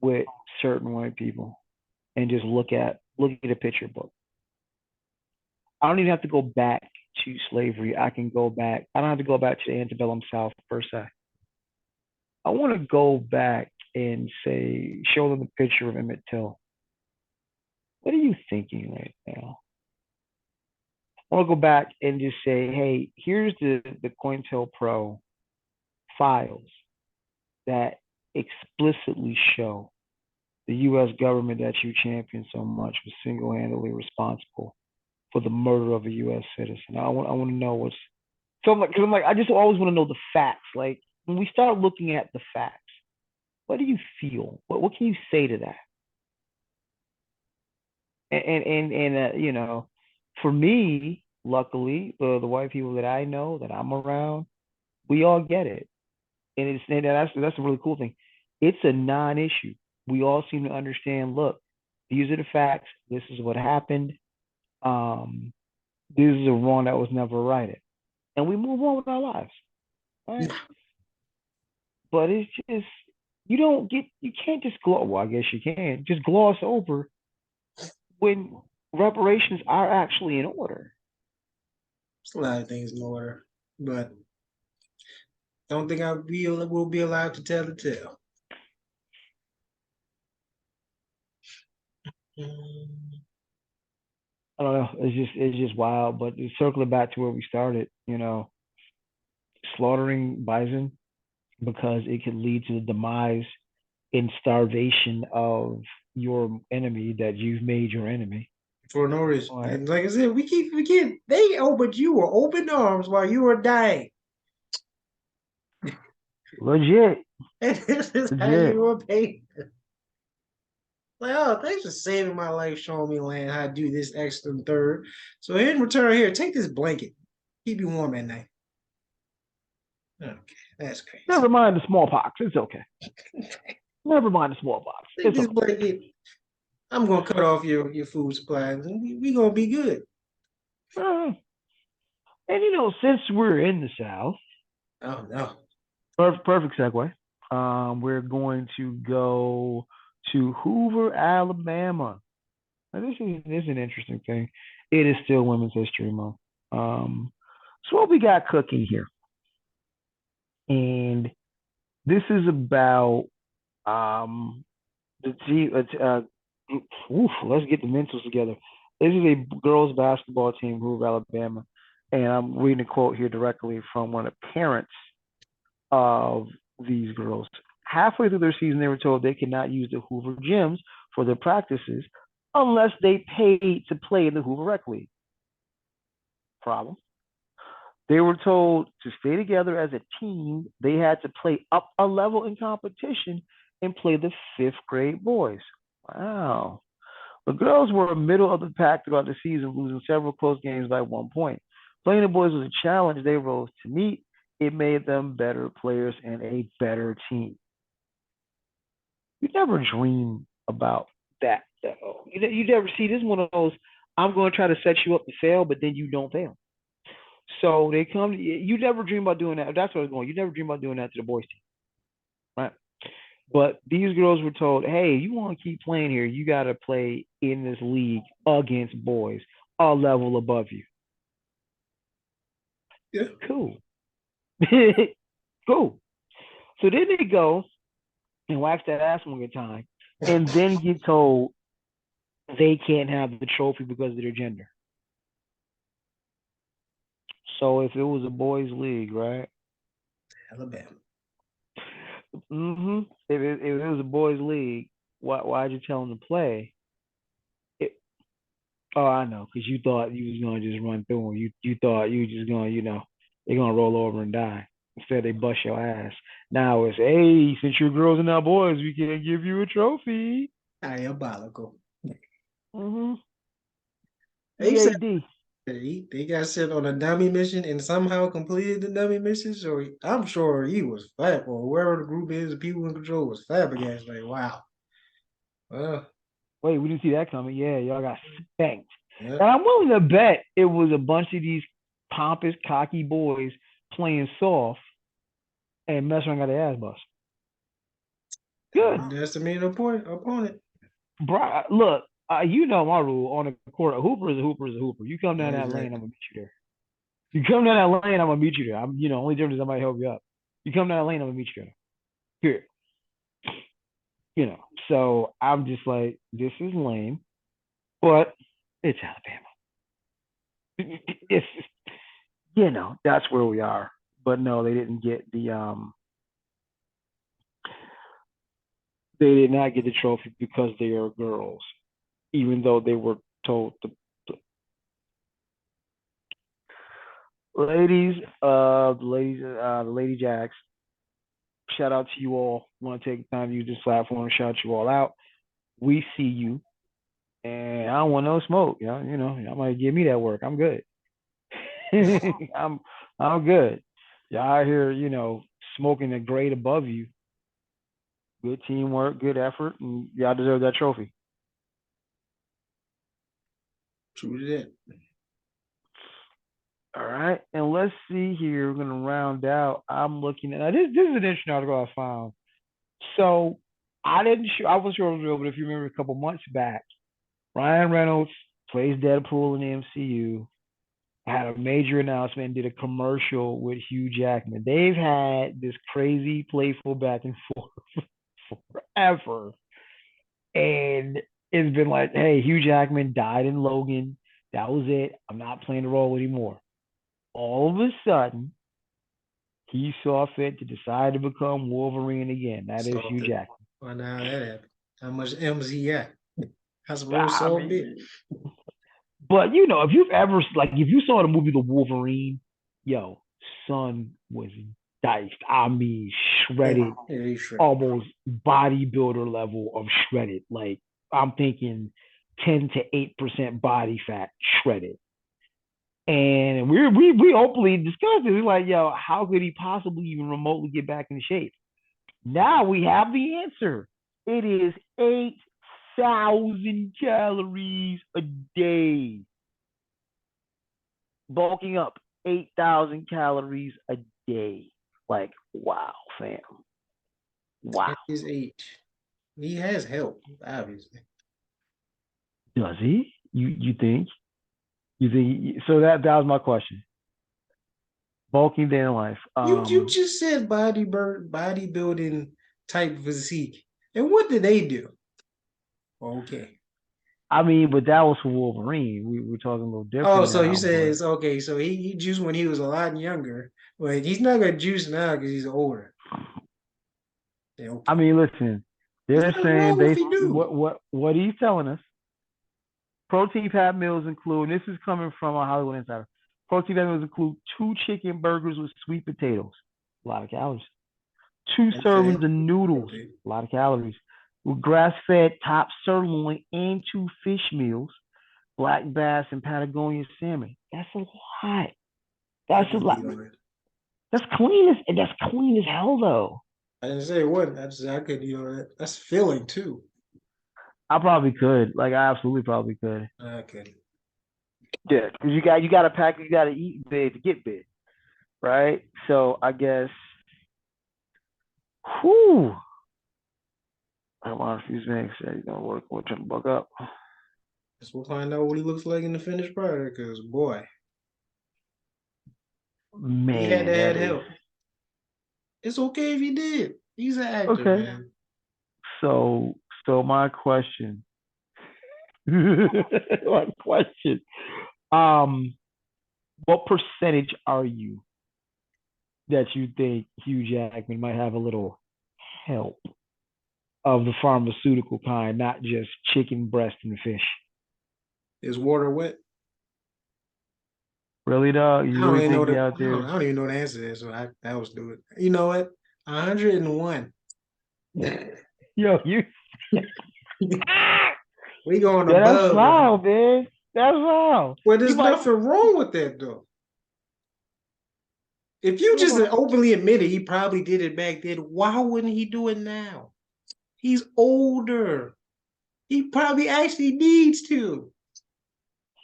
with certain white people and just look at a picture book. I don't even have to go back to slavery. I can go back. I don't have to go back to the antebellum South per se. I want to go back and say, show them a picture of Emmett Till. What are you thinking right now? I want to go back and just say, hey, here's the COINTELPRO files that explicitly show the U.S. government that you champion so much was single-handedly responsible for the murder of a U.S. citizen. I want to know what's, so I'm like, because I'm like, I just always want to know the facts. Like when we start looking at the facts, what do you feel? What can you say to that? And you know, for me, luckily, the white people that I know that I'm around, we all get it, and that's a really cool thing. It's a non-issue. We all seem to understand. Look, these are the facts. This is what happened. Um, this is a wrong that was never righted, and we move on with our lives. Right? But it's just you can't just gloss. Well, I guess you can just gloss over when reparations are actually in order. It's a lot of things in order, but don't think will be allowed to tell the tale. Mm. I don't know. It's just wild. But circling back to where we started, slaughtering bison because it could lead to the demise and starvation of your enemy that you've made your enemy. For no reason. All right. And like I said, we keep forgetting but you were open arms while you were dying. Legit. And this is how Legit. you were paid. Like, oh, thanks for saving my life, showing me land how to do this extra and third. So in return, here, take this blanket. Keep you warm at night. Okay, that's crazy. Never mind the smallpox. It's okay. Never mind the smallpox. Take It's this okay. blanket. I'm gonna cut off your food supplies, and we gonna be good. Uh, and since we're in the South, Oh no. perfect segue. We're going to go to Hoover, Alabama. Now, this is an interesting thing. It is still Women's History Month. So what we got cooking here, and this is about the team. Let's get the mentals together. This is a girls basketball team, Hoover, Alabama, and I'm reading a quote here directly from one of the parents of these girls. Halfway through their season, they were told they could not use the Hoover gyms for their practices unless they paid to play in the Hoover Rec League. Problem. They were told to stay together as a team. They had to play up a level in competition and play the fifth grade boys. Wow. The girls were middle of the pack throughout the season, losing several close games by 1 point. Playing the boys was a challenge they rose to meet. It made them better players and a better team. You never dream about that, though. You never see this one of those. I'm going to try to set you up to fail, but then you don't fail. So they come. You never dream about doing that. That's what I was going. You never dream about doing that to the boys team, right? But these girls were told, hey, you want to keep playing here, you got to play in this league against boys a level above you. Yeah. Cool. Cool. So then they go and wax that ass one good time and then get told they can't have the trophy because of their gender. So if it was a boys' league, right? Alabama. If it was a boys' league, why'd you tell them to play? It, oh, I know, because you thought you was gonna just run through them. You thought you were just gonna, they're gonna roll over and die. Instead, they bust your ass. Now it's, hey, since you're girls and not boys, we can't give you a trophy. Diabolical. Mm-hmm. They said EAD. they got sent on a dummy mission and somehow completed the dummy mission. So I'm sure he was fab, or whoever the group is, the people in control was flabbergasted. Like, wow. Well, Wait, we didn't see that coming. Yeah, y'all got spanked. yeah. And I'm willing to bet it was a bunch of these pompous, cocky boys playing soft and messing around got their ass bust. Good. Underestimated opponent. Bro, look, you know my rule on the court. A hooper is a hooper is a hooper. You come down that lane, I'm Exactly. gonna meet you there. You come down that lane, I'm gonna meet you there. Only difference is I might help you up. You come down that lane, I'm gonna meet you there. Here, So I'm just like, this is lame, but it's Alabama. It's that's where we are. But no, they didn't get they did not get the trophy because they are girls, even though they were told to. The Lady Jacks. Shout out to you all. Want to take the time to use this platform and shout you all out. We see you. and I don't want no smoke. Y'all might give me that work. I'm good. I'm I'm good. Y'all out here, smoking a grade above you. Good teamwork, good effort, and y'all deserve that trophy. True to that. All right, and let's see here. We're gonna round out. I'm looking at this. This is an interesting article I found. So I wasn't sure it was real, but if you remember a couple months back, Ryan Reynolds plays Deadpool in the MCU. Had a major announcement and did a commercial with Hugh Jackman. They've had this crazy, playful back and forth forever. And it's been like, hey, Hugh Jackman died in Logan. That was it. I'm not playing the role anymore. All of a sudden, he saw fit to decide to become Wolverine again. That is Hugh Salted. Jackman. Well, now that happened. How much M's he got? That's a real I salt bit. mean, but if you saw the movie The Wolverine, yo, son was diced. I mean, shredded, Yeah, he's shredded. almost bodybuilder level of shredded. Like I'm thinking 10 to 8% body fat shredded. And we openly discussed it. We're like, yo, how could he possibly even remotely get back in shape? Now we have the answer. It is 8,000 calories a day. Bulking up 8,000 calories a day. Like, wow, fam. Wow. At his age, he has help, obviously. Does he? You think? You think? So that was my question. Bulking day in life. You just said bodybuilding type physique, and what did they do? Okay. I mean, but that was for Wolverine. We're talking a little Oh, different so you now. said But it's okay. So he juiced when he was a lot younger, but he's not gonna juice now because he's older. Yeah, I okay. mean, listen, There's they're nothing saying wrong if based he do. what he's telling us. Protein packed meals include. This is coming from a Hollywood Insider. Protein packed meals include 2 chicken burgers with sweet potatoes. A lot of calories. 2 servings Okay. of noodles. Okay. A lot of calories. With grass-fed top sirloin and 2 fish meals. Black bass and Patagonia salmon. That's a lot. I That's a could lot. eat on it. That's clean as hell though. I didn't say it wasn't. I just said I could eat on it. That's filling too. I probably could. Like I absolutely probably could. I could. Yeah, because you got to pack, you got to eat big to get big, right? So I guess, whew, I'm on a few things. Said gonna work. We'll jump buck up. Guess we'll find out what he looks like in the finished product. Because boy, he had to Man, have that is help. It's okay if he did. He's an actor, okay. man. So my question, my question, um, what percentage are you that you think Hugh Jackman might have a little help of the pharmaceutical kind, not just chicken breast and fish? Is water wet? Really, dog? I You don't really even know think he the out there? I don't even know the answer to that, so I was do it. You know what? 101. Yo, you. We going Yeah, that's above, right? wild, man. That's wild. Well, You there's might. nothing wrong with that though. If you just Well, openly admitted he probably did it back then, why wouldn't he do it now? He's older. He probably actually needs to.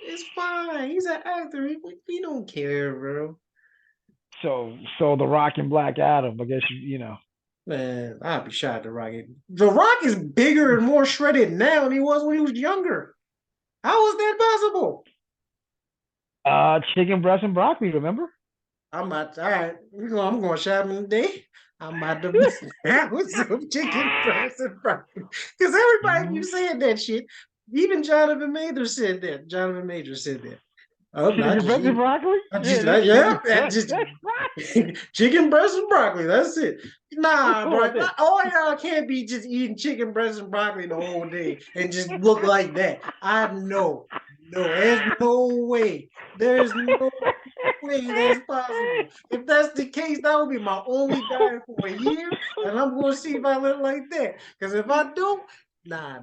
It's fine. He's an actor. He don't care, bro. so the Rock and Black Adam. I guess you know. Man, I'd be shot at The Rock. The Rock is bigger and more shredded now than he was when he was younger. How is that possible? Chicken breast and broccoli. Remember? I'm about all right. I'm going shopping today. I'm about to have some chicken breast and broccoli. Because everybody keeps saying that shit. Even Jonathan Major said that. Jonathan Major said that. Oh, I Chicken just breast and eat. broccoli. I Yeah, just that's yeah. chicken That breast. just That's right. chicken breast and broccoli. That's it. What's Nah, going on bro. there? All y'all can't be just eating chicken breast and broccoli the whole day and just look like that. I know. No, there's no way. There's no way that's possible. If that's the case, that would be my only diet for a year, and I'm going to see if I look like that. Because if I don't, nah.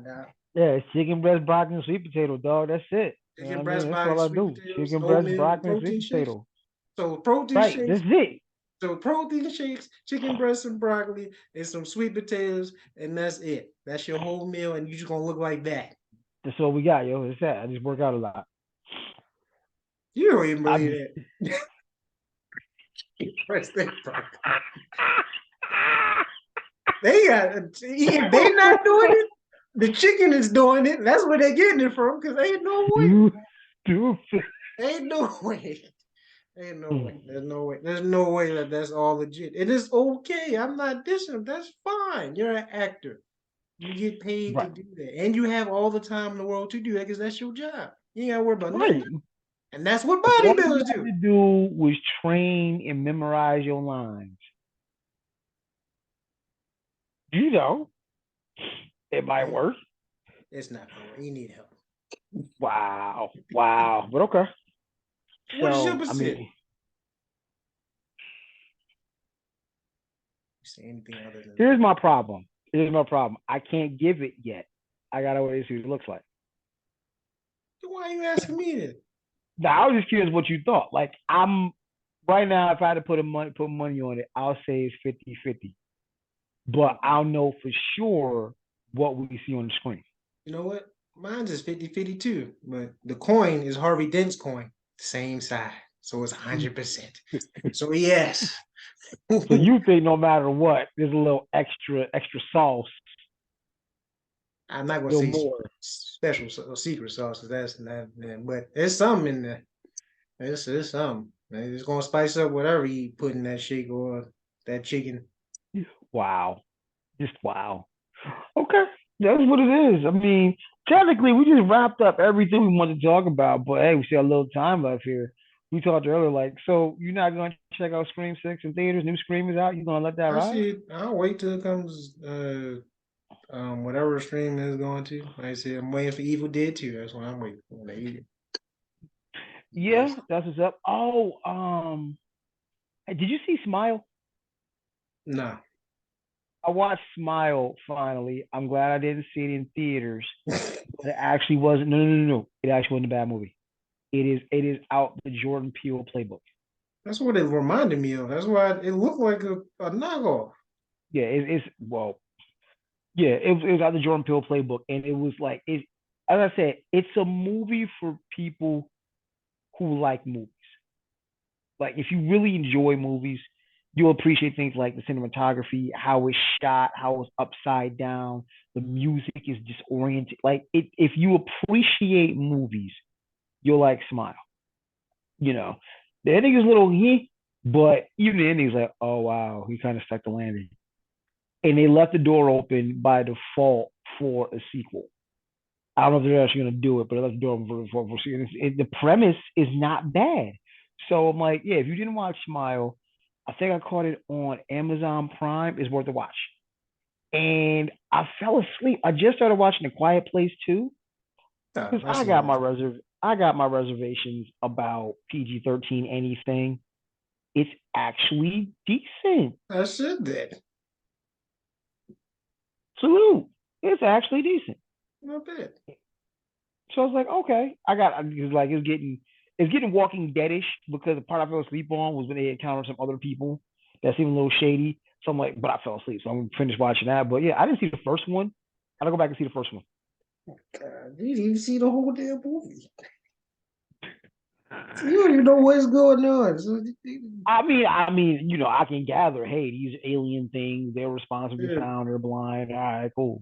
Yeah, it's chicken breast, broccoli, and sweet potato, dog. That's it. You know what Chicken I mean? breast, That's broccoli, all I sweet do. potatoes, Chicken breast, oatmeal, broccoli, and sweet protein shakes. potato. So protein Right. shakes. That's it. So protein shakes, chicken breast and broccoli, and some sweet potatoes, and that's it. That's your whole meal, and you just gonna look like that. That's all we got, yo. It's that. I just work out a lot. You don't even I believe that. Breast and broccoli. They got if they not doing it, the chicken is doing it. That's where they're getting it from. Cause ain't no way. you stupid. Ain't no way. Ain't no way. There's no way. There's no way that that's all legit. It is okay. I'm not dissing. That's fine. You're an actor. You get paid to Right. do that, and you have all the time in the world to do that because that's your job. You ain't gotta worry about nothing. Right. And that's what All you bodybuilders had do. to do was train and memorize your lines. You know, it might It- work. It's not gonna work. You need help. Wow. Wow. But okay. What is your So, I percent? mean, Say anything other than that. here's my problem. Here's my problem. I can't give it yet. I gotta wait to see what it looks like. Why are you asking me this? Now, I was just curious what you thought. Like, I'm right now, if I had to put money on it, I'll say it's 50-50. But I'll know for sure what we see on the screen. You know what? Mine's is 50-50 too. But the coin is Harvey Dent's coin, same side. So it's 100%. So yes. So you think no matter what, there's a little extra sauce, I'm not a gonna little say more. special secret sauce. That's not, but there's something in there. There's something. It's gonna spice up whatever you put in that shake or that chicken. Wow. Just wow. Okay. That's what it is. I mean, technically, we just wrapped up everything we wanted to talk about, but hey, we still have a little time left here. We talked earlier, like, so you're not going to check out Scream 6 in theaters? New Scream is out? You're going to let that I ride? see. I'll wait till it comes. Whatever stream is going to. Like I said, I'm waiting for Evil Dead 2. That's what I'm waiting for. Yeah, that's what's up. Oh, did you see Smile? Nah. I watched Smile finally. I'm glad I didn't see it in theaters, but it actually wasn't. No, no, no, no. It actually wasn't a bad movie. It is out the Jordan Peele playbook. That's what it reminded me of. That's why it looked like a knockoff. Yeah, it's well, yeah, it was out the Jordan Peele playbook, and it was like it. As I said, it's a movie for people who like movies. Like if you really enjoy movies, you'll appreciate things like the cinematography, how it's shot, how it's upside down, the music is disoriented. Like if you appreciate movies, you'll like Smile. You know, the ending is a little but even the ending's like, oh wow, he kind of stuck the landing, and they left the door open by default for a sequel. I don't know if they're actually going to do it, but let's do it for the premise is not bad. So I'm like, yeah, if you didn't watch Smile, I think I caught it on Amazon Prime. It's worth a watch. And I fell asleep. I just started watching A Quiet Place too Oh, because I see that. I got my reservations about PG-13 anything. It's actually decent. I said that. Salute. It's actually decent. Not bad. So I was like, okay, it's getting Walking Deadish because the part I fell asleep on was when they encountered some other people that seemed a little shady. So I'm like, but I fell asleep, so I'm gonna finish watching that. But yeah, I didn't see the first one. I gotta go back and see the first one. You didn't even see the whole damn movie. You don't even know what's going on. So, I can gather, hey, these alien things, they're responsible for yeah. sound, they're blind. All right, cool.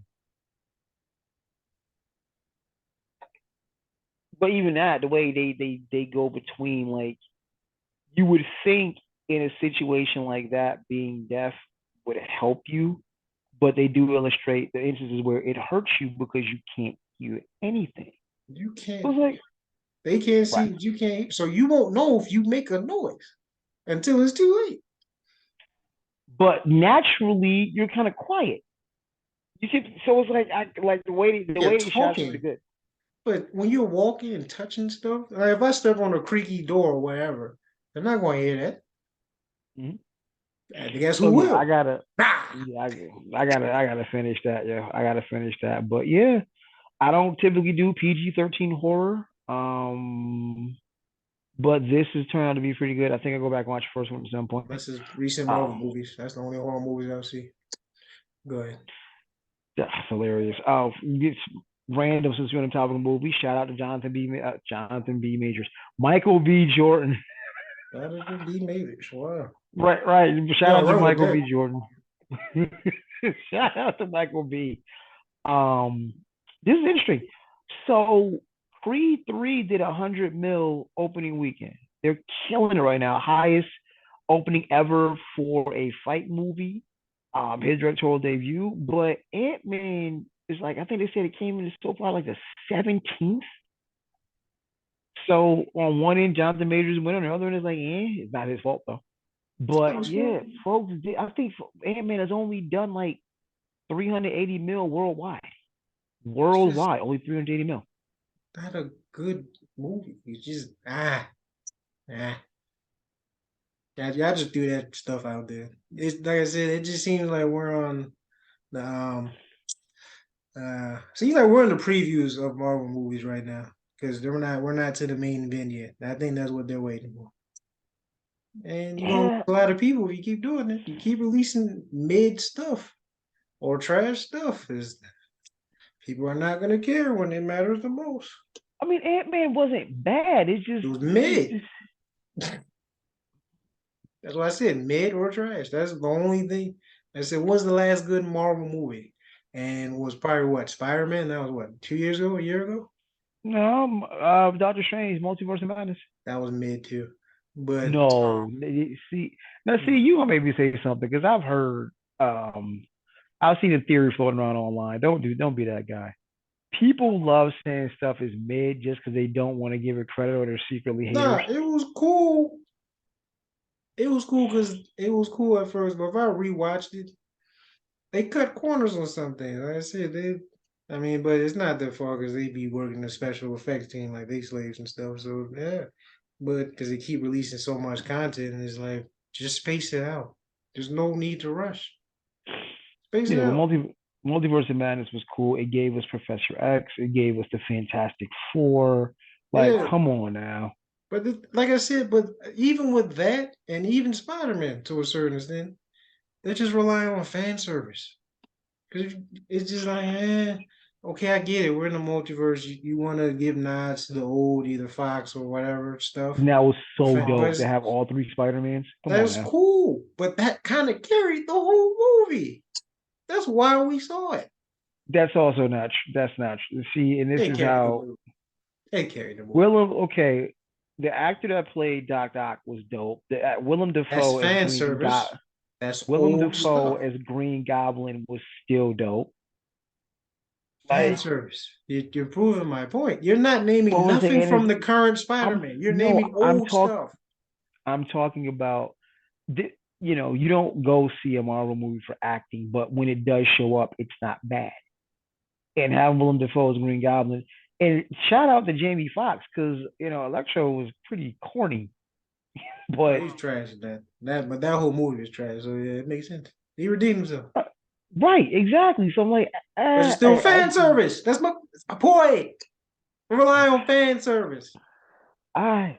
But even that, the way they go between, like, you would think in a situation like that, being deaf would help you, but they do illustrate the instances where it hurts you because you can't hear anything. You So can't. it's like, They can't right. see. You can't. So you won't know if you make a noise until it's too late. But naturally, you're kind of quiet. You see, so it's like like the You're way they shot is pretty talking, good. but when you're walking and touching stuff, like if I step on a creaky door or whatever, they're not going to hear that. Mhm. And guess who So yeah, will? Ah! I gotta finish that. Yeah, I gotta finish that. But yeah, I don't typically do PG-13 horror. But this has turned out to be pretty good. I think I'll go back and watch the first one at some point. This is recent Marvel Um, movies. That's the only horror movies I'll see. Go ahead. that's hilarious. Oh, it's random since we're on the topic of movie. Shout out to Jonathan B. Majors, Michael B. Jordan. That is the B Mavis. Wow. Right, right. Shout Yeah, out to run with Michael that. B. Jordan. Shout out to Michael B. Um, this is interesting. So Creed 3 did 100 mil opening weekend. They're killing it right now. Highest opening ever for a fight movie. His directorial debut. But Ant-Man is like, I think they said it came in so far like the 17th. So on one end, Jonathan Majors went on the other end is like, it's not his fault though. That But was yeah, cool. folks, I think Ant-Man has only done like 380 mil worldwide. It's just Worldwide, only 380 mil. not a good movie. It's just ah. Yeah, y'all just do that stuff out there. It's like I said, it just seems like we're on the seems like we're in the previews of Marvel movies right now. Because we're not to the main event yet. I think that's what they're waiting for. And you're gonna lose Yeah, a lot of people if you keep doing it. You keep releasing mid stuff or trash stuff. Is people are not gonna care when it matters the most. I mean Ant-Man wasn't bad. It was It's mid. just That's why I said mid or trash. That's the only thing. I said, what's the last good Marvel movie? And was probably what, Spider-Man? That was what, 2 years ago, a year ago? no, Doctor Strange, Multiverse of Madness. That was mid too. But No, see, now see, you gonna maybe say something because I've heard, um, I've seen a theory floating around online. Don't be that guy. People love saying stuff is mid just because they don't want to give it credit or they're secretly haters. nah, it was cool. It was cool because it was cool at first, but if I rewatched it, they cut corners on something. Like I said, I mean, but it's not their fault because they be working the special effects team like they slaves and stuff. So yeah, but because they keep releasing so much content, and it's like just space it out. There's no need to rush. Space it Yeah, but out. Multiverse of Madness was cool. It gave us Professor X. It gave us the Fantastic Four. Like, Yeah, come on now. but like I said, but even with that, and even Spider Man to a certain extent, they're just relying on fan service. Because it's just like, okay, I get it. We're in the multiverse. You want to give nods to the old, either Fox or whatever stuff. And that was so But dope to have all three Spider-Mans. Come on that's now. cool. But that kind of carried the whole movie. That's why we saw it. That's also not. That's not. See, and this They is carried the how movie. They carried the movie. Willem. Okay, the actor that played Doc Ock was dope. Willem That's Dafoe as fan Green God. service. That's Willem old Dafoe stuff. as Green Goblin was still dope. Fan Like, service. You're proving my point. You're not naming what was the nothing from energy? the current I'm Spider-Man. You're no. naming old stuff. I'm talking about. You don't go see a Marvel movie for acting, but when it does show up, it's not bad. And having Willem Dafoe as Green Goblin, and shout out to Jamie Foxx because Electro was pretty corny, Oh, but he's trash at that. But that whole movie is trash. So yeah, it makes sense. He redeemed himself. right, exactly. So I'm like, But it's still fan service. That's my point. Rely on fan service. I,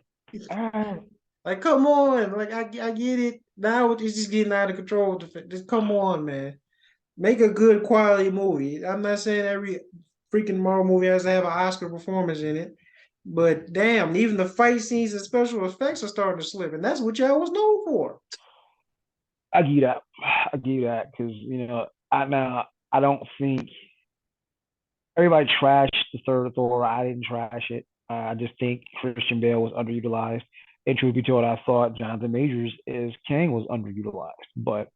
I, Like, come on. Like, I get it. Now it's just getting out of control. Just come on, man. Make a good quality movie. I'm not saying every freaking Marvel movie has to have an Oscar performance in it. But damn, even the fight scenes and special effects are starting to slip. And that's what y'all was known for. I give you that. I give you that because I don't think everybody trashed the third Thor. I didn't trash it. I just think Christian Bale was underutilized. And truth be told, I thought Jonathan Majors as Kang was underutilized. But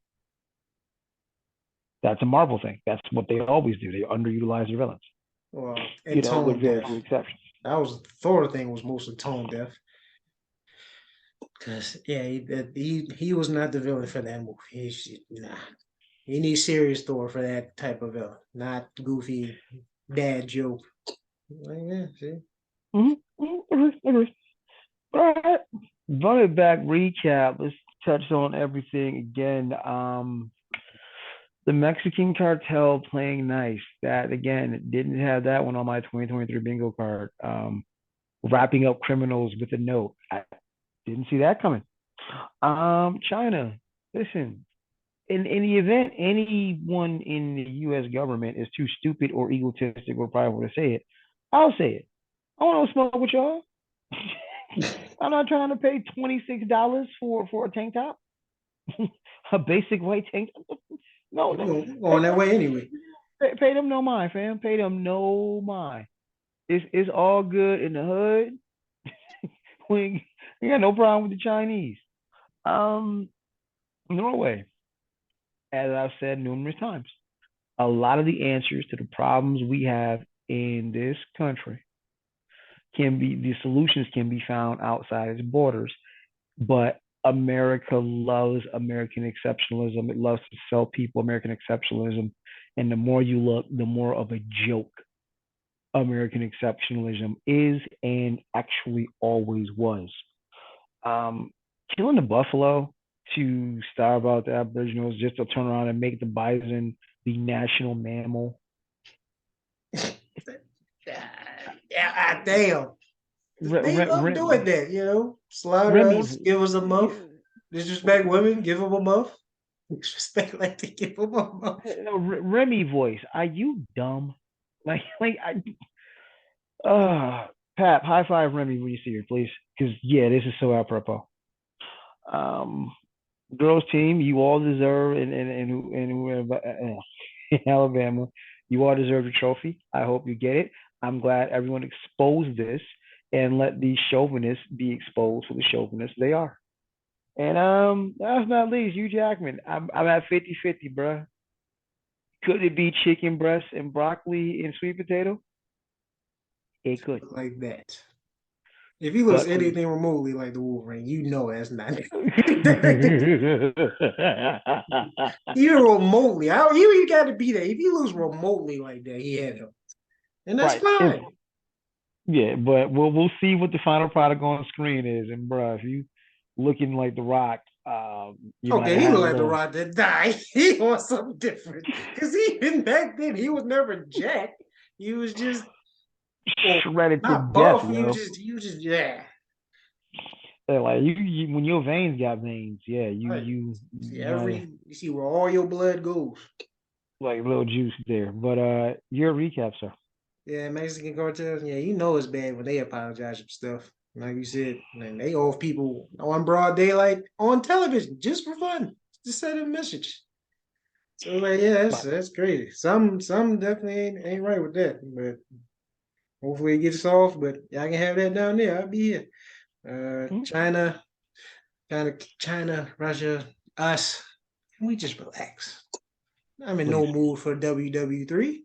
that's a Marvel thing. That's what they always do. They underutilize their villains. Well, and With tone very deaf. few exceptions. That was Thor thing was mostly tone deaf. Cause yeah, he was not the villain for that movie. Nah. He needs serious Thor for that type of villain, not goofy dad joke. Like, yeah, see. Mm-hmm. Mm-hmm. All right. Run it back recap. Let's touch on everything again. The Mexican Cartel playing nice. That again didn't have that one on my 2023 bingo card. Wrapping up criminals with a note. I didn't see that coming. China. Listen, in the event anyone in the U.S. government is too stupid or egotistic or prideful to say it, I'll say it. I want to smoke with y'all. I'm not trying to pay $26 for a tank top, a basic white tank top. No, You no, going that way anyway. pay them no mind, fam. Pay them no mind. It's all good in the hood. We got no problem with the Chinese. Um, Norway, as I've said numerous times, a lot of the answers to the problems we have in this country the solutions can be found outside its borders. But America loves American exceptionalism. It loves to sell people American exceptionalism. And the more you look, the more of a joke American exceptionalism is and actually always was. Um, Killing the buffalo to starve out the Aboriginals just to turn around and make the bison the national mammal. Yeah, damn. They love doing that, Slaughter Remy, us, give us a muff. Disrespect women, give them a muff. Disrespect like to give them a muff. Remy voice. Are you dumb? I. Pap, high five Remy when you see her, please. Because yeah, this is so apropos. Um, Girls team, you all deserve, and whoever in Alabama, you all deserve the trophy. I hope you get it. I'm glad everyone exposed this and let these chauvinists be exposed for the chauvinists they are. And last but not least, Hugh Jackman. I'm at 50-50, bro. Could it be chicken breast and broccoli and sweet potato? It could. Like that. If he looks But anything remotely like the Wolverine, you know that's not even remotely. I don't even got to be there. If he looks remotely like that, he had him, and that's right. fine. Yeah, but we'll see what the final product on screen is. And bro, if you looking like the Rock, you might Okay, he have looked a like the little Rock that died. He was something different because even back then he was never jacked. He was just shredded to not death, buff. yo. He was just yeah. Like you when your veins got veins, yeah, Right. See you gotta you see where all your blood goes. like little juice there. But your recap, sir. Yeah, Mexican cartels. Yeah, you know it's bad when they apologize for stuff. Like you said, man, they off people on broad daylight on television just for fun, to send a message. So like, yeah, Right. that's crazy. Some definitely ain't right with that, but hopefully it gets solved. But y'all can have that down there. I'll be here. Mm-hmm. China, Russia, us. Can we just relax? I'm in no Please. mood for WW3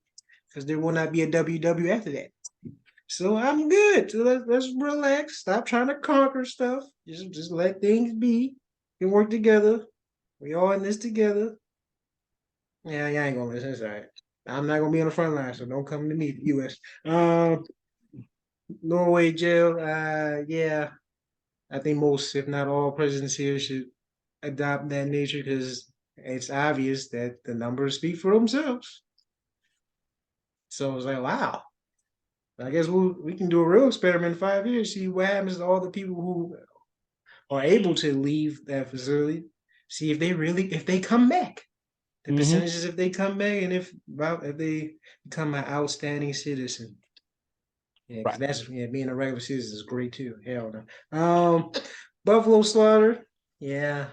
because there will not be a WW after that. So I'm good. So let's relax. Stop trying to conquer stuff. Just let things be. We can work together. We all in this together. Yeah, you ain't gonna listen. It's all right. I'm not gonna be on the front line, so don't come to me, US. Norway jail. Yeah, I think most, if not all, presidents here should adopt that nature because it's obvious that the numbers speak for themselves. So it's like, wow. I guess we can do a real experiment in 5 years, see what happens to all the people who are able to leave that facility, see if they come back. The Mm-hmm. percentages if they come back and if they become an outstanding citizen. Yeah, because Right. that's being a regular citizen is great too. Hell no. Buffalo slaughter, yeah,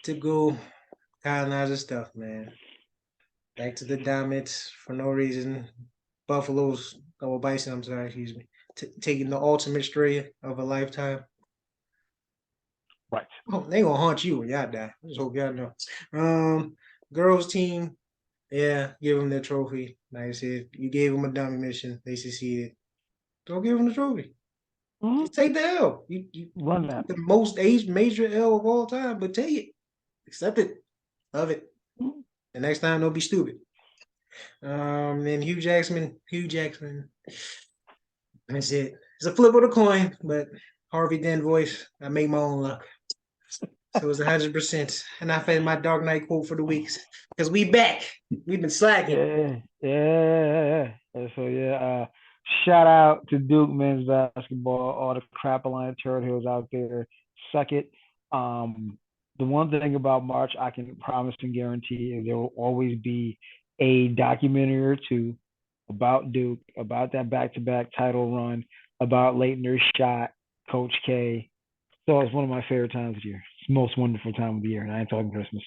typical colonizer stuff, man. Back to the dominance for no reason. Buffaloes, or bison, I'm sorry, excuse me, taking the ultimate stray of a lifetime. Right. Oh, they gonna haunt you when y'all die. I just hope y'all know. Girls team, yeah, give them their trophy. Like I said, you gave them a dummy mission. They succeeded. Don't give them the trophy. Mm-hmm. Just take the L. You Run that. took the most age major L of all time, but take it. Accept it. Love it. Mm-hmm. The next time, don't be stupid. Then Hugh Jackman. That's it. It's a flip of the coin, but Harvey Dent voice. I make my own luck. So it's 100%. And I found my Dark Knight quote for the weeks because we back. We've been slacking. So yeah, shout out to Duke men's basketball, all the Crapoline Turd Hills out there. Suck it. The one thing about March I can promise and guarantee is there will always be a documentary or two about Duke, about that back-to-back title run, about Leitner's shot, Coach K. So it's one of my favorite times of the year. It's the most wonderful time of the year, and I ain't talking Christmas.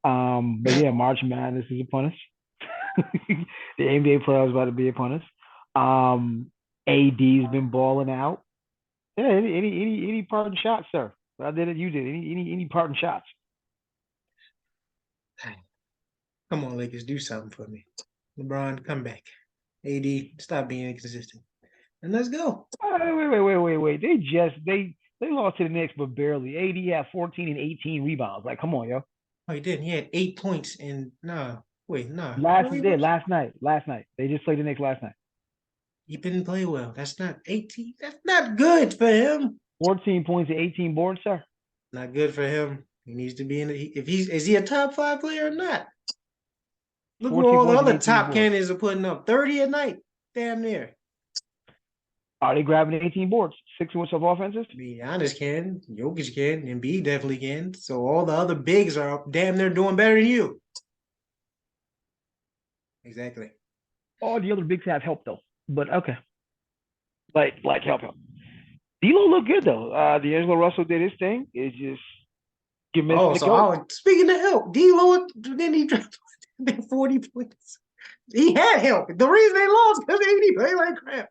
But yeah, March Madness is upon us. The NBA playoffs about to be upon us. AD's been balling out. Yeah, any parting shots, sir? I did it. You did. Any parting shots? Come on, Lakers, do something for me. LeBron, come back. AD, stop being inconsistent. And let's go. Wait. They lost to the Knicks, but barely. AD had 14 and 18 rebounds. Like, come on, yo. Oh, he didn't. He had 8 points and nah. Last night. They just played the Knicks last night. He didn't play well. That's not 18. That's not good for him. 14 points and 18 boards, sir. Not good for him. He needs to be in. If he's is he a top 5 player or not? Look what 14 all the points and other 18 top boards. candidates are putting up. 30 a night, damn near. Are they grabbing 18 boards? 6 points of offenses? Giannis can, Jokic can, Embiid definitely can. So all the other bigs are up damn near doing better than you. Exactly. All the other bigs have help though. But okay. Like help. D'Lo looked good though. D'Angelo Russell did his thing. It's just you're missing the coach. Speaking of help, D'Lo then he dropped 40 points. He had help. The reason they lost because AD played like crap.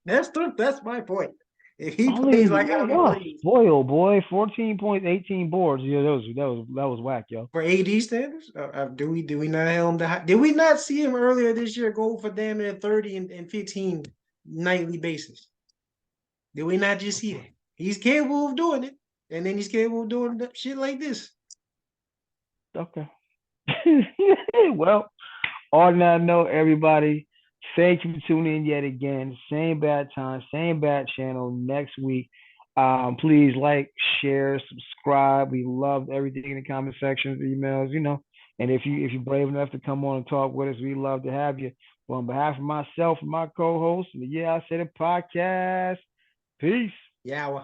That's my point. If he plays like how he plays boy, oh boy, 14 points, 18 boards. Yeah, that was whack, yo. for AD standards, do we not have him? Did we not see him earlier this year go for damn near 30 and 15 nightly basis? Did we not just see that? He's capable of doing it, and then he's capable of doing shit like this. Okay. Well, on that note, everybody, thank you for tuning in yet again. Same bad time, same bad channel next week. Please like, share, subscribe. We love everything in the comment sections, emails, you know. And if you're brave enough to come on and talk with us, we love to have you. Well, on behalf of myself and my co-host, and Yeah, I Said It podcast. Peace. Yeah.